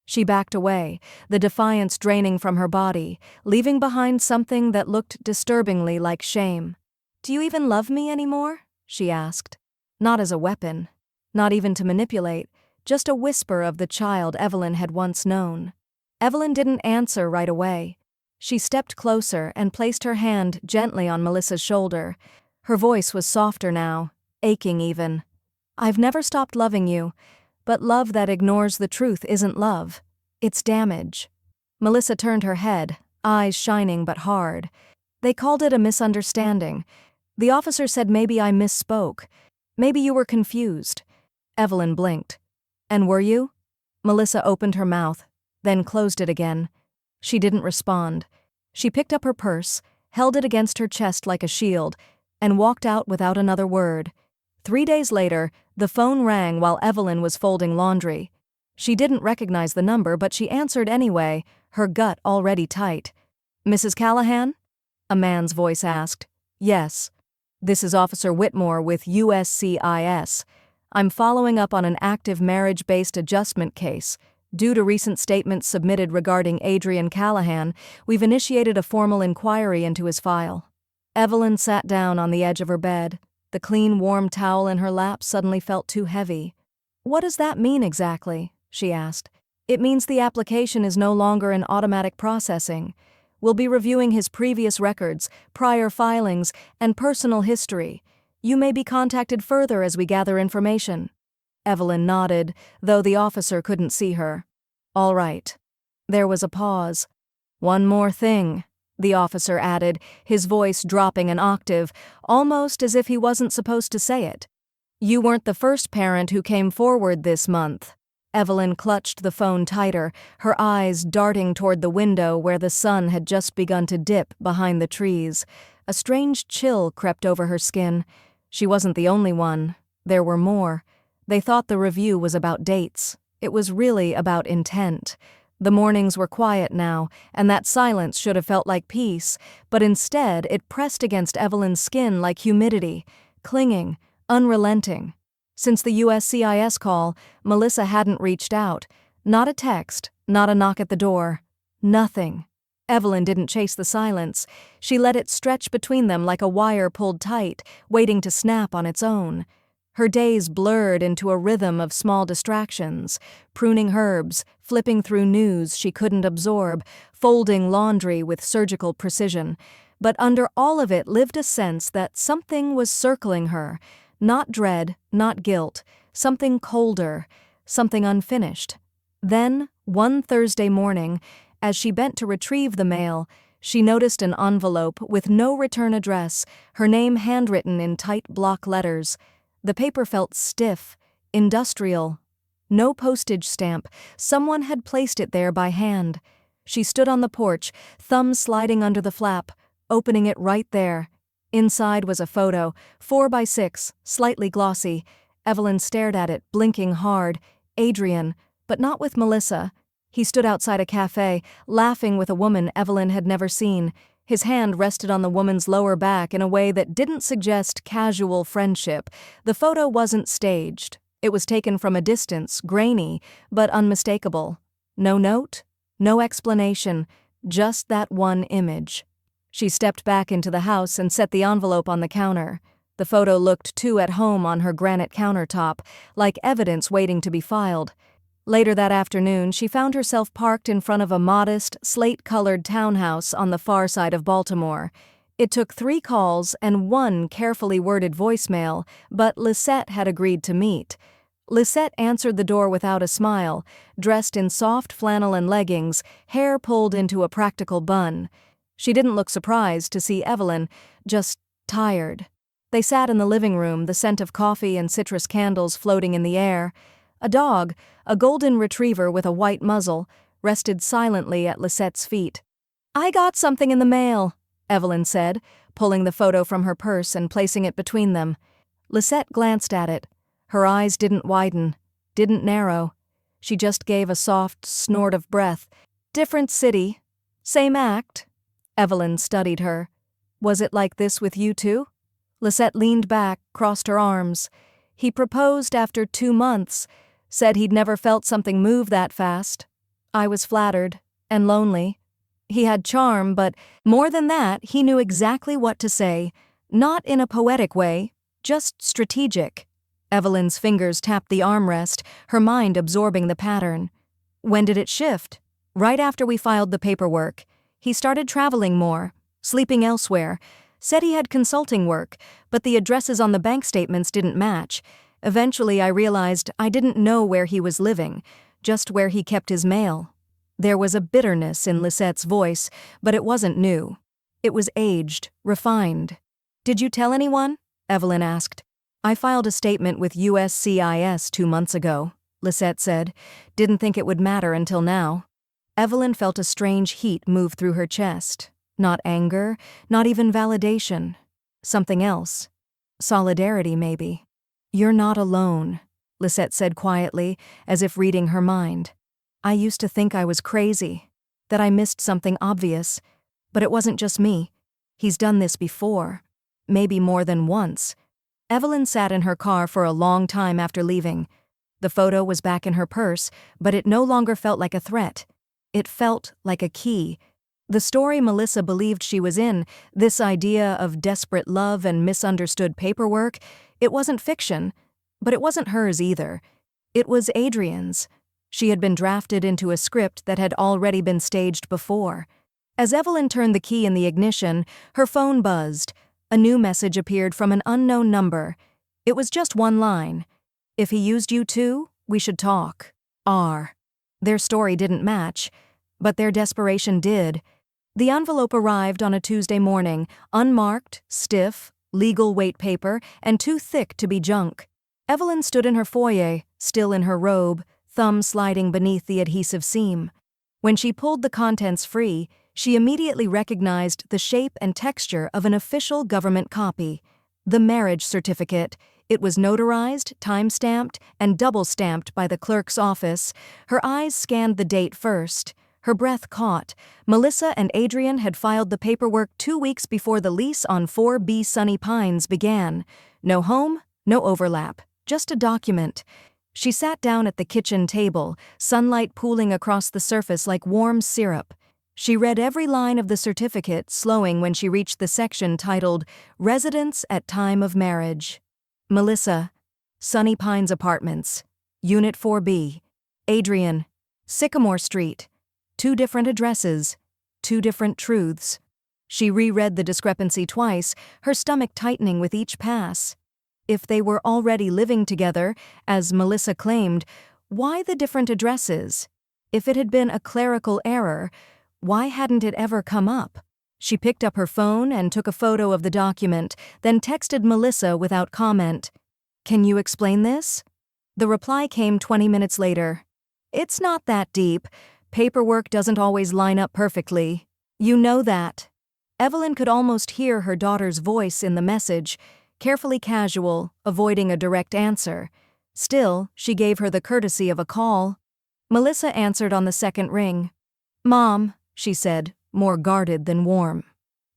Speaker 1: She backed away, the defiance draining from her body, leaving behind something that looked disturbingly like shame. Do you even love me anymore? She asked. Not as a weapon. Not even to manipulate. Just a whisper of the child Evelyn had once known. Evelyn didn't answer right away. She stepped closer and placed her hand gently on Melissa's shoulder. Her voice was softer now, aching even. I've never stopped loving you, but love that ignores the truth isn't love. It's damage. Melissa turned her head, eyes shining but hard. They called it a misunderstanding. The officer said maybe I misspoke. Maybe you were confused. Evelyn blinked. And were you? Melissa opened her mouth, then closed it again. She didn't respond. She picked up her purse, held it against her chest like a shield, and walked out without another word. 3 days later, the phone rang while Evelyn was folding laundry. She didn't recognize the number, but she answered anyway, her gut already tight. Mrs. Callahan? A man's voice asked. Yes. This is Officer Whitmore with USCIS. I'm following up on an active marriage-based adjustment case. Due to recent statements submitted regarding Adrian Callahan, we've initiated a formal inquiry into his file. Evelyn sat down on the edge of her bed. The clean, warm towel in her lap suddenly felt too heavy. What does that mean exactly? She asked. It means the application is no longer in automatic processing. We'll be reviewing his previous records, prior filings, and personal history. You may be contacted further as we gather information. Evelyn nodded, though the officer couldn't see her. All right. There was a pause. One more thing, the officer added, his voice dropping an octave, almost as if he wasn't supposed to say it. You weren't the first parent who came forward this month. Evelyn clutched the phone tighter, her eyes darting toward the window where the sun had just begun to dip behind the trees. A strange chill crept over her skin. She wasn't the only one. There were more. They thought the review was about dates. It was really about intent. The mornings were quiet now, and that silence should have felt like peace, but instead it pressed against Evelyn's skin like humidity, clinging, unrelenting. Since the USCIS call, Melissa hadn't reached out. Not a text, not a knock at the door. Nothing. Evelyn didn't chase the silence. She let it stretch between them like a wire pulled tight, waiting to snap on its own. Her days blurred into a rhythm of small distractions, pruning herbs, flipping through news she couldn't absorb, folding laundry with surgical precision. But under all of it lived a sense that something was circling her. Not dread, not guilt, something colder, something unfinished. Then, one Thursday morning, as she bent to retrieve the mail, she noticed an envelope with no return address, her name handwritten in tight block letters. The paper felt stiff, industrial. No postage stamp. Someone had placed it there by hand. She stood on the porch, thumb sliding under the flap, opening it right there. Inside was a photo, 4x6, slightly glossy. Evelyn stared at it, blinking hard. Adrian, but not with Melissa. He stood outside a cafe, laughing with a woman Evelyn had never seen. His hand rested on the woman's lower back in a way that didn't suggest casual friendship. The photo wasn't staged. It was taken from a distance, grainy, but unmistakable. No note, no explanation, just that one image. She stepped back into the house and set the envelope on the counter. The photo looked too at home on her granite countertop, like evidence waiting to be filed. Later that afternoon, she found herself parked in front of a modest, slate-colored townhouse on the far side of Baltimore. It took 3 calls and 1 carefully worded voicemail, but Lisette had agreed to meet. Lisette answered the door without a smile, dressed in soft flannel and leggings, hair pulled into a practical bun. She didn't look surprised to see Evelyn, just tired. They sat in the living room, the scent of coffee and citrus candles floating in the air. A dog, a golden retriever with a white muzzle, rested silently at Lisette's feet. "I got something in the mail," Evelyn said, pulling the photo from her purse and placing it between them. Lisette glanced at it. Her eyes didn't widen, didn't narrow. She just gave a soft snort of breath. "Different city. Same act." Evelyn studied her. "Was it like this with you too?" Lisette leaned back, crossed her arms. "He proposed after 2 months. Said he'd never felt something move that fast. I was flattered, and lonely. He had charm, but more than that, he knew exactly what to say. Not in a poetic way, just strategic." Evelyn's fingers tapped the armrest, her mind absorbing the pattern. "When did it shift?" "Right after we filed the paperwork. He started traveling more, sleeping elsewhere. Said he had consulting work, but the addresses on the bank statements didn't match. Eventually I realized I didn't know where he was living, just where he kept his mail." There was a bitterness in Lisette's voice, but it wasn't new. It was aged, refined. "Did you tell anyone?" Evelyn asked. "I filed a statement with USCIS 2 months ago," Lisette said. "Didn't think it would matter until now." Evelyn felt a strange heat move through her chest. Not anger, not even validation. Something else. Solidarity, maybe. "You're not alone," Lisette said quietly, as if reading her mind. "I used to think I was crazy, that I missed something obvious, but it wasn't just me. He's done this before. Maybe more than once. Evelyn sat in her car for a long time after leaving. The photo was back in her purse, but it no longer felt like a threat. It felt like a key. The story Melissa believed she was in, this idea of desperate love and misunderstood paperwork, it wasn't fiction, but it wasn't hers either. It was Adrian's. She had been drafted into a script that had already been staged before. As Evelyn turned the key in the ignition, her phone buzzed. A new message appeared from an unknown number. It was just one line. "If he used you too, we should talk. R." Their story didn't match, but their desperation did. The envelope arrived on a Tuesday morning, unmarked, stiff, legal weight paper, and too thick to be junk. Evelyn stood in her foyer, still in her robe, thumb sliding beneath the adhesive seam. When she pulled the contents free, she immediately recognized the shape and texture of an official government copy. The marriage certificate. It was notarized, time-stamped, and double-stamped by the clerk's office. Her eyes scanned the date first. Her breath caught. Melissa and Adrian had filed the paperwork 2 weeks before the lease on 4B Sunny Pines began. No home, no overlap, just a document. She sat down at the kitchen table, sunlight pooling across the surface like warm syrup. She read every line of the certificate, slowing when she reached the section titled Residence at Time of Marriage. Melissa, Sunny Pines Apartments, Unit 4B. Adrian, Sycamore Street. 2 different addresses, 2 different truths. She reread the discrepancy twice, her stomach tightening with each pass. If they were already living together, as Melissa claimed, why the different addresses? If it had been a clerical error, why hadn't it ever come up? She picked up her phone and took a photo of the document, then texted Melissa without comment. "Can you explain this?" The reply came 20 minutes later. "It's not that deep. Paperwork doesn't always line up perfectly. You know that." Evelyn could almost hear her daughter's voice in the message, carefully casual, avoiding a direct answer. Still, she gave her the courtesy of a call. Melissa answered on the second ring. "Mom," she said, more guarded than warm.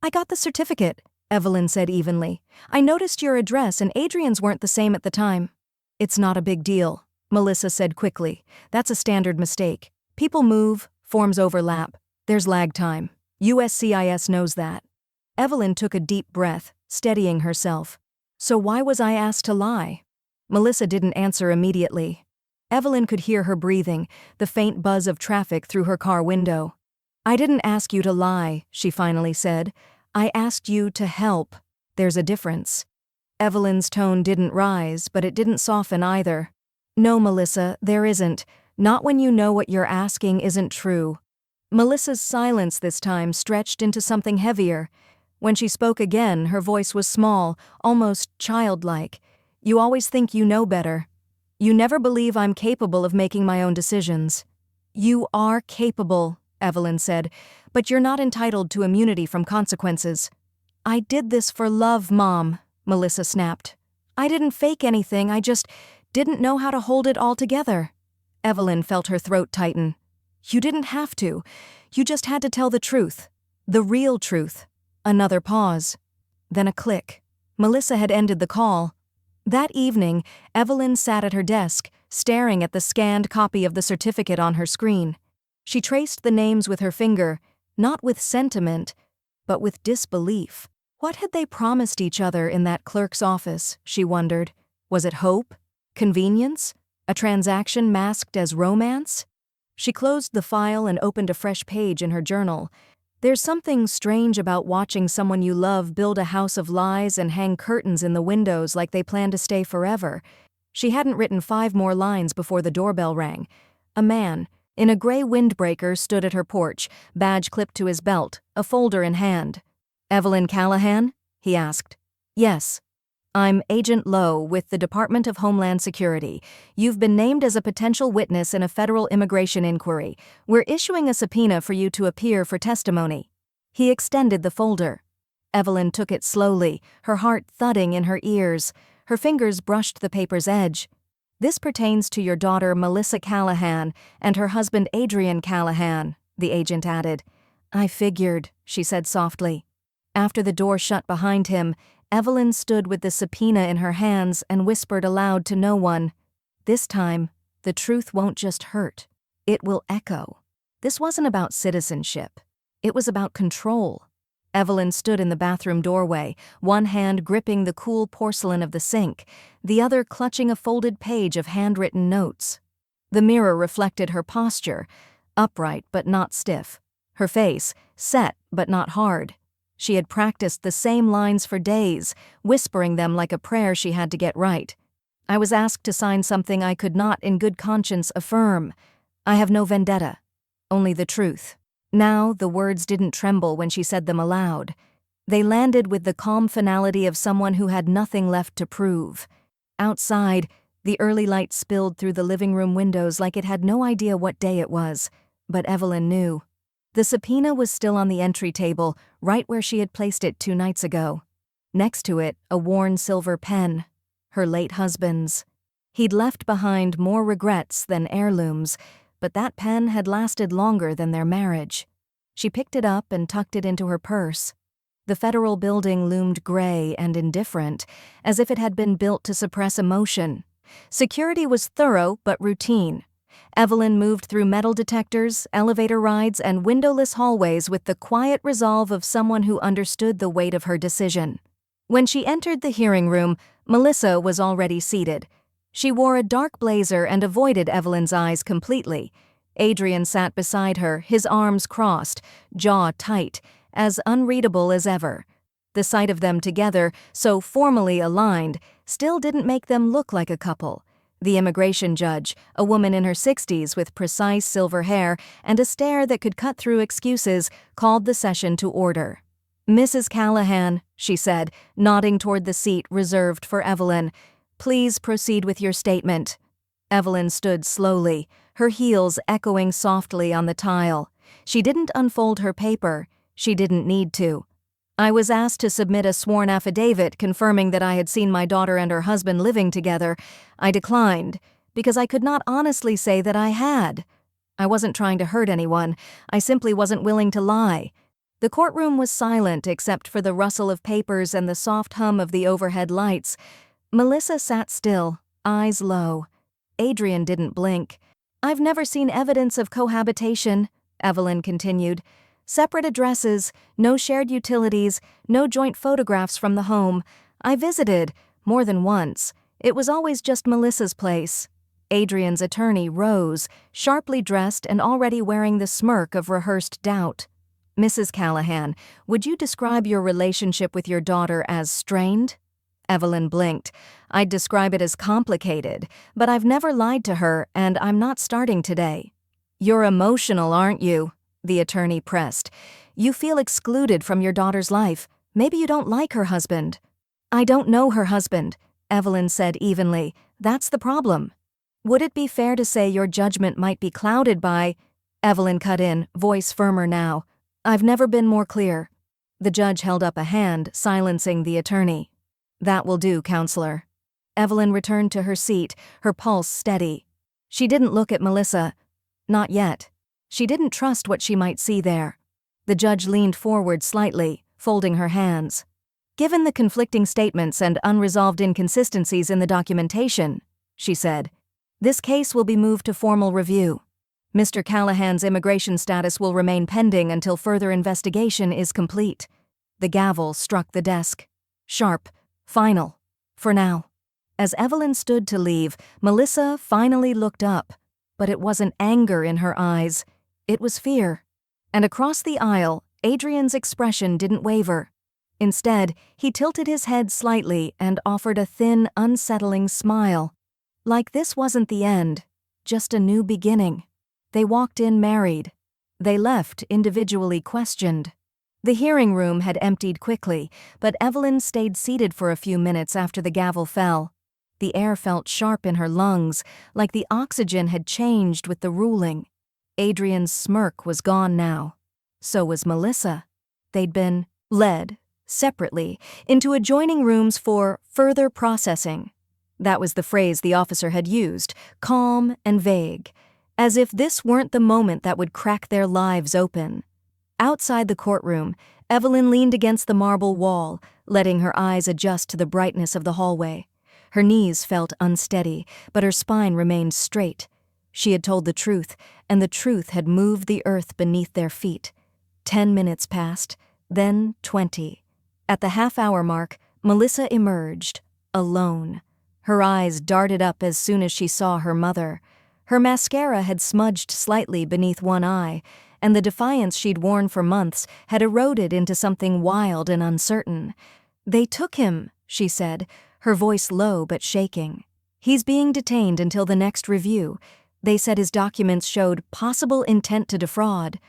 Speaker 1: "I got the certificate," Evelyn said evenly. "I noticed your address and Adrian's weren't the same at the time." "It's not a big deal," Melissa said quickly. "That's a standard mistake. People move, forms overlap. There's lag time. USCIS knows that." Evelyn took a deep breath, steadying herself. "So why was I asked to lie?" Melissa didn't answer immediately. Evelyn could hear her breathing, the faint buzz of traffic through her car window. "I didn't ask you to lie," she finally said. "I asked you to help. There's a difference." Evelyn's tone didn't rise, but it didn't soften either. "No, Melissa, there isn't. Not when you know what you're asking isn't true." Melissa's silence this time stretched into something heavier. When she spoke again, her voice was small, almost childlike. "You always think you know better. You never believe I'm capable of making my own decisions." "You are capable," Evelyn said, "but you're not entitled to immunity from consequences." "I did this for love, Mom," Melissa snapped. "I didn't fake anything, I just didn't know how to hold it all together." Evelyn felt her throat tighten. "You didn't have to. You just had to tell the truth. The real truth." Another pause. Then a click. Melissa had ended the call. That evening, Evelyn sat at her desk, staring at the scanned copy of the certificate on her screen. She traced the names with her finger, not with sentiment, but with disbelief. What had they promised each other in that clerk's office, she wondered? Was it hope? Convenience? A transaction masked as romance? She closed the file and opened a fresh page in her journal. There's something strange about watching someone you love build a house of lies and hang curtains in the windows like they plan to stay forever. She hadn't written 5 more lines before the doorbell rang. A man, in a gray windbreaker, stood at her porch, badge clipped to his belt, a folder in hand. "Evelyn Callahan?" he asked. "Yes. I'm Agent Lowe with the Department of Homeland Security. You've been named as a potential witness in a federal immigration inquiry. We're issuing a subpoena for you to appear for testimony." He extended the folder. Evelyn took it slowly, her heart thudding in her ears. Her fingers brushed the paper's edge. "This pertains to your daughter Melissa Callahan and her husband Adrian Callahan," the agent added. "I figured," she said softly. After the door shut behind him, Evelyn stood with the subpoena in her hands and whispered aloud to no one, "This time, the truth won't just hurt. It will echo." This wasn't about citizenship. It was about control. Evelyn stood in the bathroom doorway, one hand gripping the cool porcelain of the sink, the other clutching a folded page of handwritten notes. The mirror reflected her posture, upright but not stiff. Her face, set but not hard. She had practiced the same lines for days, whispering them like a prayer she had to get right. "I was asked to sign something I could not in good conscience affirm. I have no vendetta, only the truth." Now the words didn't tremble when she said them aloud. They landed with the calm finality of someone who had nothing left to prove. Outside, the early light spilled through the living room windows like it had no idea what day it was, but Evelyn knew. The subpoena was still on the entry table, right where she had placed it 2 nights ago. Next to it, a worn silver pen, her late husband's. He'd left behind more regrets than heirlooms, but that pen had lasted longer than their marriage. She picked it up and tucked it into her purse. The federal building loomed gray and indifferent, as if it had been built to suppress emotion. Security was thorough but routine. Evelyn moved through metal detectors, elevator rides, and windowless hallways with the quiet resolve of someone who understood the weight of her decision. When she entered the hearing room, Melissa was already seated. She wore a dark blazer and avoided Evelyn's eyes completely. Adrian sat beside her, his arms crossed, jaw tight, as unreadable as ever. The sight of them together, so formally aligned, still didn't make them look like a couple. The immigration judge, a woman in her 60s with precise silver hair and a stare that could cut through excuses, called the session to order. "Mrs. Callahan," she said, nodding toward the seat reserved for Evelyn, "please proceed with your statement." Evelyn stood slowly, her heels echoing softly on the tile. She didn't unfold her paper. She didn't need to. "I was asked to submit a sworn affidavit confirming that I had seen my daughter and her husband living together. I declined, because I could not honestly say that I had. I wasn't trying to hurt anyone. I simply wasn't willing to lie." The courtroom was silent except for the rustle of papers and the soft hum of the overhead lights. Melissa sat still, eyes low. Adrian didn't blink. "I've never seen evidence of cohabitation," Evelyn continued. "Separate addresses, no shared utilities, no joint photographs from the home. I visited, more than once. It was always just Melissa's place." Adrian's attorney rose, sharply dressed and already wearing the smirk of rehearsed doubt. "Mrs. Callahan, would you describe your relationship with your daughter as strained?" Evelyn blinked. "I'd describe it as complicated, but I've never lied to her, and I'm not starting today." "You're emotional, aren't you?" the attorney pressed. "You feel excluded from your daughter's life. Maybe you don't like her husband." "I don't know her husband," Evelyn said evenly. "That's the problem." "Would it be fair to say your judgment might be clouded by—" Evelyn cut in, voice firmer now. "I've never been more clear." The judge held up a hand, silencing the attorney. "That will do, counselor." Evelyn returned to her seat, her pulse steady. She didn't look at Melissa. Not yet. She didn't trust what she might see there. The judge leaned forward slightly, folding her hands. "Given the conflicting statements and unresolved inconsistencies in the documentation," she said, "this case will be moved to formal review. Mr. Callahan's immigration status will remain pending until further investigation is complete." The gavel struck the desk. Sharp, final, for now. As Evelyn stood to leave, Melissa finally looked up, but it wasn't anger in her eyes. It was fear. And across the aisle, Adrian's expression didn't waver. Instead, he tilted his head slightly and offered a thin, unsettling smile. Like this wasn't the end, just a new beginning. They walked in married. They left individually questioned. The hearing room had emptied quickly, but Evelyn stayed seated for a few minutes after the gavel fell. The air felt sharp in her lungs, like the oxygen had changed with the ruling. Adrian's smirk was gone now. So was Melissa. They'd been led, separately, into adjoining rooms for further processing. That was the phrase the officer had used, calm and vague, as if this weren't the moment that would crack their lives open. Outside the courtroom, Evelyn leaned against the marble wall, letting her eyes adjust to the brightness of the hallway. Her knees felt unsteady, but her spine remained straight. She had told the truth, and the truth had moved the earth beneath their feet. 10 minutes passed, then 20. At the half-hour mark, Melissa emerged, alone. Her eyes darted up as soon as she saw her mother. Her mascara had smudged slightly beneath one eye, and the defiance she'd worn for months had eroded into something wild and uncertain. "They took him," she said, her voice low but shaking. "He's being detained until the next review. They said his documents showed possible intent to defraud."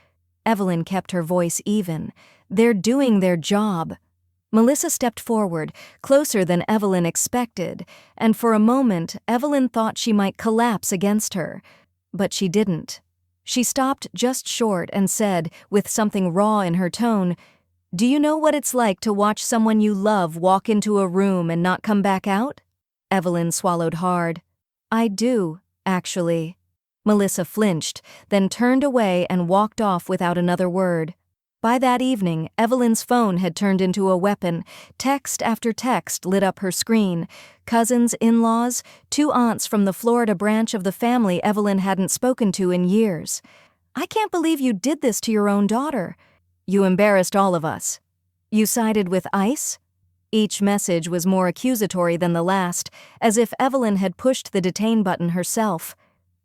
Speaker 1: Evelyn kept her voice even. "They're doing their job." Melissa stepped forward, closer than Evelyn expected, and for a moment Evelyn thought she might collapse against her. But she didn't. She stopped just short and said, with something raw in her tone, "Do you know what it's like to watch someone you love walk into a room and not come back out?" Evelyn swallowed hard. "I do, actually." Melissa flinched, then turned away and walked off without another word. By that evening, Evelyn's phone had turned into a weapon. Text after text lit up her screen. Cousins, in-laws, 2 aunts from the Florida branch of the family Evelyn hadn't spoken to in years. "I can't believe you did this to your own daughter. You embarrassed all of us. You sided with ICE?" Each message was more accusatory than the last, as if Evelyn had pushed the detain button herself.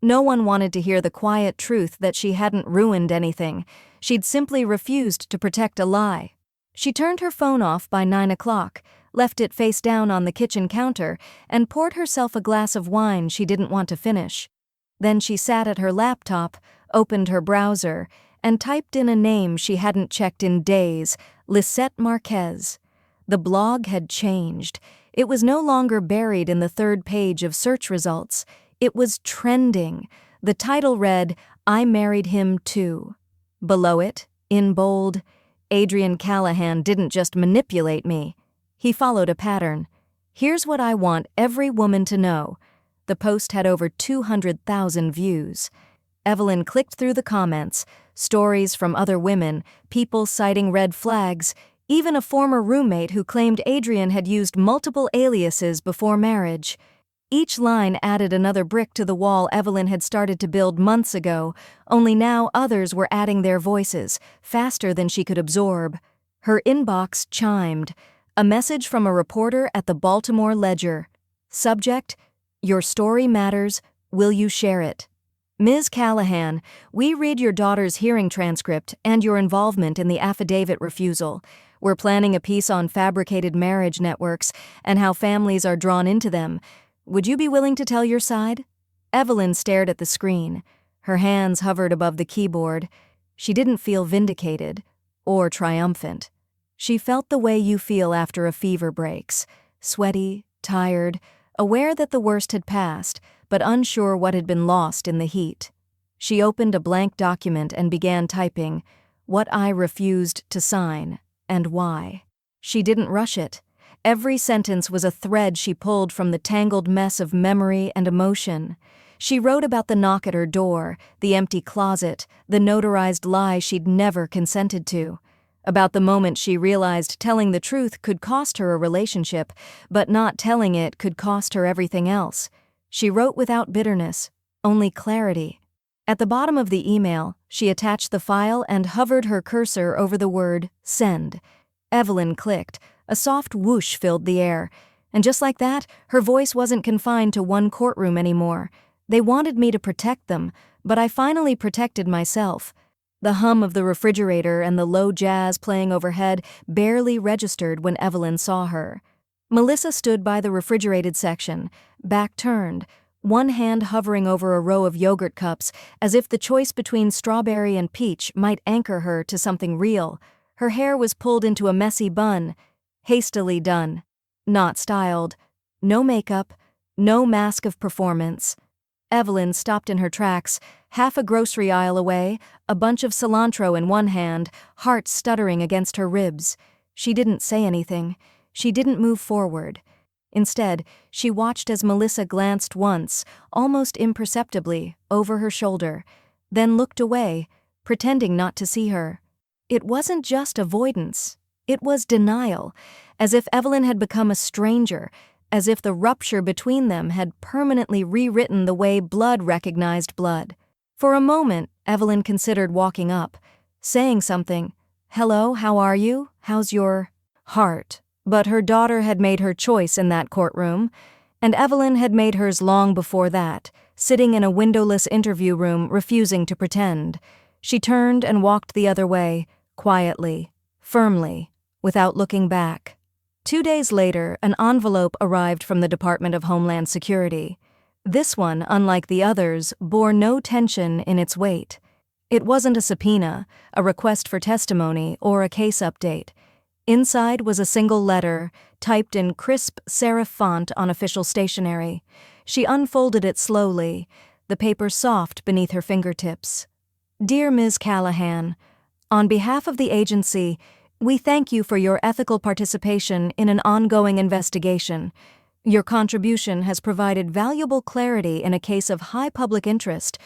Speaker 1: No one wanted to hear the quiet truth that she hadn't ruined anything. She'd simply refused to protect a lie. She turned her phone off by 9 o'clock, left it face down on the kitchen counter, and poured herself a glass of wine she didn't want to finish. Then she sat at her laptop, opened her browser, and typed in a name she hadn't checked in days, Lisette Marquez. The blog had changed. It was no longer buried in the 3rd page of search results. It was trending. The title read, "I Married Him Too." Below it, in bold, "Adrian Callahan didn't just manipulate me. He followed a pattern. Here's what I want every woman to know." The post had over 200,000 views. Evelyn clicked through the comments, stories from other women, people citing red flags, even a former roommate who claimed Adrian had used multiple aliases before marriage. Each line added another brick to the wall Evelyn had started to build months ago, only now others were adding their voices, faster than she could absorb. Her inbox chimed. A message from a reporter at the Baltimore Ledger. Subject, "Your story matters. Will you share it?" "Ms. Callahan, we read your daughter's hearing transcript and your involvement in the affidavit refusal. We're planning a piece on fabricated marriage networks and how families are drawn into them. Would you be willing to tell your side?" Evelyn stared at the screen. Her hands hovered above the keyboard. She didn't feel vindicated or triumphant. She felt the way you feel after a fever breaks, sweaty, tired, aware that the worst had passed, but unsure what had been lost in the heat. She opened a blank document and began typing, "What I refused to sign, and why." She didn't rush it. Every sentence was a thread she pulled from the tangled mess of memory and emotion. She wrote about the knock at her door, the empty closet, the notarized lie she'd never consented to. About the moment she realized telling the truth could cost her a relationship, but not telling it could cost her everything else. She wrote without bitterness, only clarity. At the bottom of the email, she attached the file and hovered her cursor over the word "send." Evelyn clicked. A soft whoosh filled the air. And just like that, her voice wasn't confined to one courtroom anymore. They wanted me to protect them, but I finally protected myself. The hum of the refrigerator and the low jazz playing overhead barely registered when Evelyn saw her. Melissa stood by the refrigerated section, back turned, one hand hovering over a row of yogurt cups, as if the choice between strawberry and peach might anchor her to something real. Her hair was pulled into a messy bun, hastily done, not styled, no makeup, no mask of performance. Evelyn stopped in her tracks, half a grocery aisle away, a bunch of cilantro in one hand, heart stuttering against her ribs. She didn't say anything. She didn't move forward. Instead, she watched as Melissa glanced once, almost imperceptibly, over her shoulder, then looked away, pretending not to see her. It wasn't just avoidance. It was denial, as if Evelyn had become a stranger, as if the rupture between them had permanently rewritten the way blood recognized blood. For a moment, Evelyn considered walking up, saying something. "Hello, how are you? How's your heart?" But her daughter had made her choice in that courtroom, and Evelyn had made hers long before that, sitting in a windowless interview room refusing to pretend. She turned and walked the other way, quietly, firmly, without looking back. 2 days later, an envelope arrived from the Department of Homeland Security. This one, unlike the others, bore no tension in its weight. It wasn't a subpoena, a request for testimony, or a case update. Inside was a single letter, typed in crisp serif font on official stationery. She unfolded it slowly, the paper soft beneath her fingertips. "Dear Ms. Callahan, on behalf of the agency, we thank you for your ethical participation in an ongoing investigation. Your contribution has provided valuable clarity in a case of high public interest.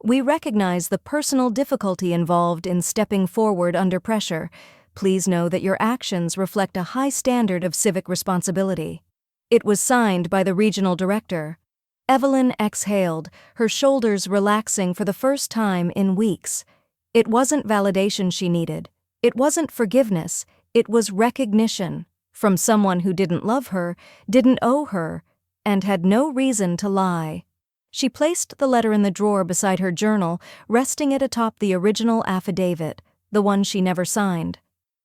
Speaker 1: We recognize the personal difficulty involved in stepping forward under pressure. Please know that your actions reflect a high standard of civic responsibility." It was signed by the regional director. Evelyn exhaled, her shoulders relaxing for the first time in weeks. It wasn't validation she needed. It wasn't forgiveness. It was recognition from someone who didn't love her, didn't owe her, and had no reason to lie. She placed the letter in the drawer beside her journal, resting it atop the original affidavit, the one she never signed.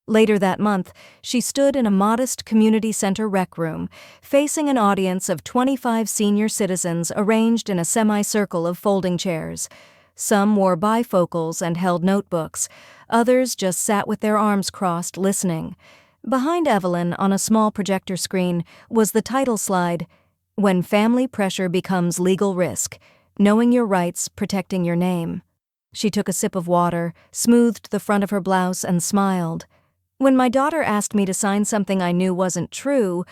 Speaker 1: Later that month, she stood in a modest community center rec room, facing an audience of 25 senior citizens arranged in a semicircle of folding chairs. Some wore bifocals and held notebooks. Others just sat with their arms crossed, listening. Behind Evelyn, on a small projector screen, was the title slide, "When Family Pressure Becomes Legal Risk, Knowing Your Rights, Protecting Your Name." She took a sip of water, smoothed the front of her blouse, and smiled. "When my daughter asked me to sign something I knew wasn't true,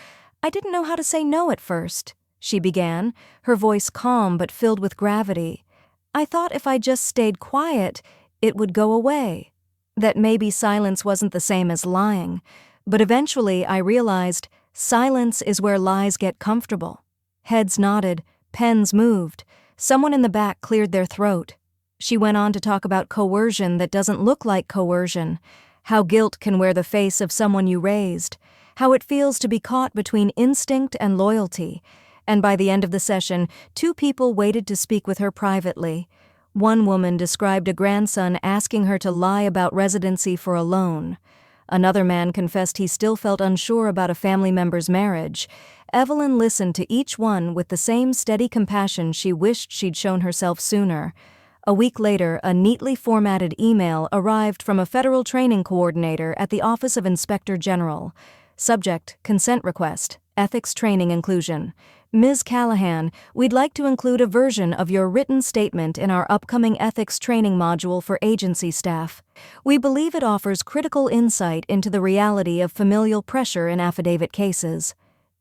Speaker 1: I didn't know how to say no at first," she began, her voice calm but filled with gravity. "I thought if I just stayed quiet, it would go away. That maybe silence wasn't the same as lying. But eventually I realized silence is where lies get comfortable." Heads nodded, pens moved. Someone in the back cleared their throat. She went on to talk about coercion that doesn't look like coercion. How guilt can wear the face of someone you raised, how it feels to be caught between instinct and loyalty, and by the end of the session, 2 people waited to speak with her privately. One woman described a grandson asking her to lie about residency for a loan. Another man confessed he still felt unsure about a family member's marriage. Evelyn listened to each one with the same steady compassion she wished she'd shown herself sooner. A week later, a neatly formatted email arrived from a federal training coordinator at the Office of Inspector General. Subject: Consent Request, Ethics Training Inclusion. "Ms. Callahan, we'd like to include a version of your written statement in our upcoming ethics training module for agency staff. We believe it offers critical insight into the reality of familial pressure in affidavit cases."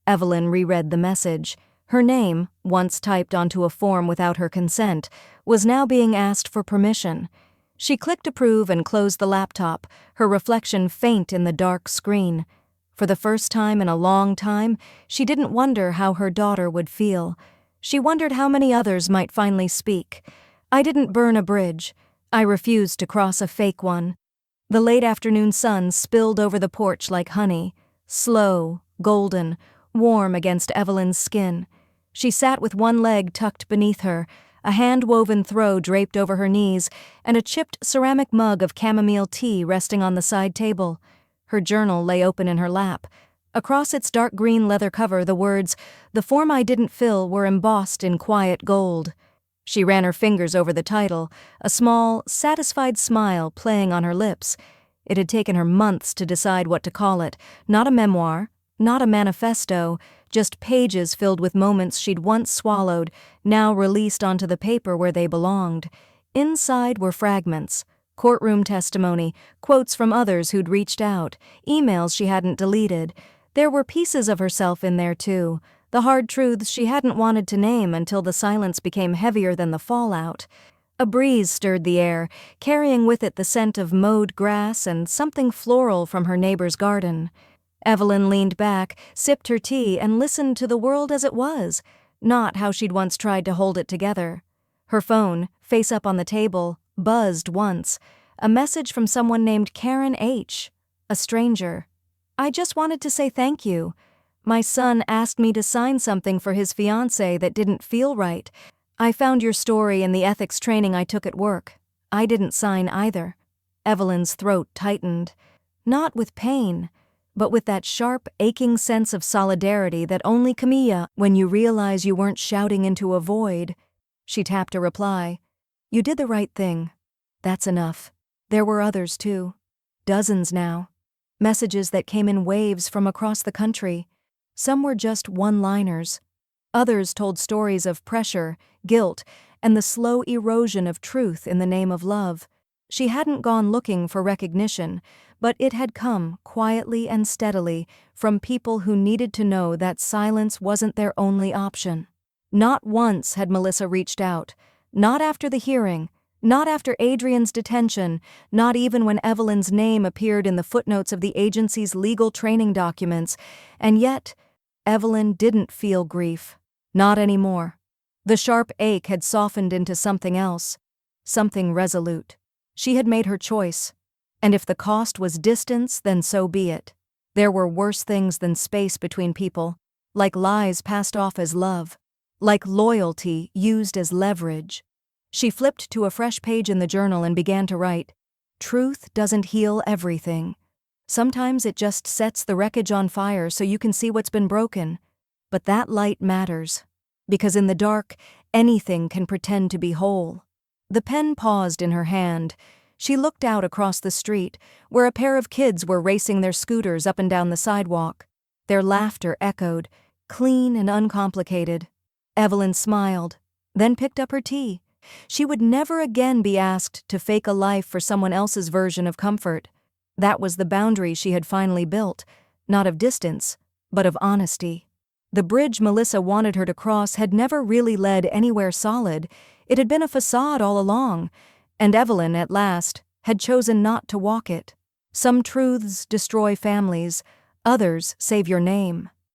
Speaker 1: Evelyn reread the message. Her name, once typed onto a form without her consent, was now being asked for permission. She clicked approve and closed the laptop, her reflection faint in the dark screen. For the first time in a long time, she didn't wonder how her daughter would feel. She wondered how many others might finally speak. "I didn't burn a bridge. I refused to cross a fake one." The late afternoon sun spilled over the porch like honey, slow, golden, warm against Evelyn's skin. She sat with one leg tucked beneath her, a hand-woven throw draped over her knees, and a chipped ceramic mug of chamomile tea resting on the side table. Her journal lay open in her lap. Across its dark green leather cover, the words, "The form I didn't fill," were embossed in quiet gold. She ran her fingers over the title, a small, satisfied smile playing on her lips. It had taken her months to decide what to call it. Not a memoir, not a manifesto, just pages filled with moments she'd once swallowed, now released onto the paper where they belonged. Inside were fragments, courtroom testimony, quotes from others who'd reached out, emails she hadn't deleted. There were pieces of herself in there too, the hard truths she hadn't wanted to name until the silence became heavier than the fallout. A breeze stirred the air, carrying with it the scent of mowed grass and something floral from her neighbor's garden. Evelyn leaned back, sipped her tea, and listened to the world as it was, not how she'd once tried to hold it together. Her phone, face up on the table, buzzed once. A message from someone named Karen H., a stranger. "I just wanted to say thank you. My son asked me to sign something for his fiancée that didn't feel right. I found your story in the ethics training I took at work. I didn't sign either." Evelyn's throat tightened. Not with pain, but with that sharp, aching sense of solidarity that only Camilla when you realize you weren't shouting into a void. She tapped a reply. "You did the right thing. That's enough." There were others, too. Dozens now. Messages that came in waves from across the country. Some were just one-liners. Others told stories of pressure, guilt, and the slow erosion of truth in the name of love. She hadn't gone looking for recognition, but it had come, quietly and steadily, from people who needed to know that silence wasn't their only option. Not once had Melissa reached out. Not after the hearing. Not after Adrian's detention. Not even when Evelyn's name appeared in the footnotes of the agency's legal training documents. And yet, Evelyn didn't feel grief. Not anymore. The sharp ache had softened into something else. Something resolute. She had made her choice. And if the cost was distance, then so be it. There were worse things than space between people, like lies passed off as love, like loyalty used as leverage. She flipped to a fresh page in the journal and began to write. Truth doesn't heal everything. Sometimes it just sets the wreckage on fire so you can see what's been broken. But that light matters, because in the dark, anything can pretend to be whole. The pen paused in her hand. She looked out across the street, where a pair of kids were racing their scooters up and down the sidewalk. Their laughter echoed, clean and uncomplicated. Evelyn smiled, then picked up her tea. She would never again be asked to fake a life for someone else's version of comfort. That was the boundary she had finally built, not of distance, but of honesty. The bridge Melissa wanted her to cross had never really led anywhere solid. It had been a facade all along, and Evelyn, at last, had chosen not to walk it. Some truths destroy families, others save your name.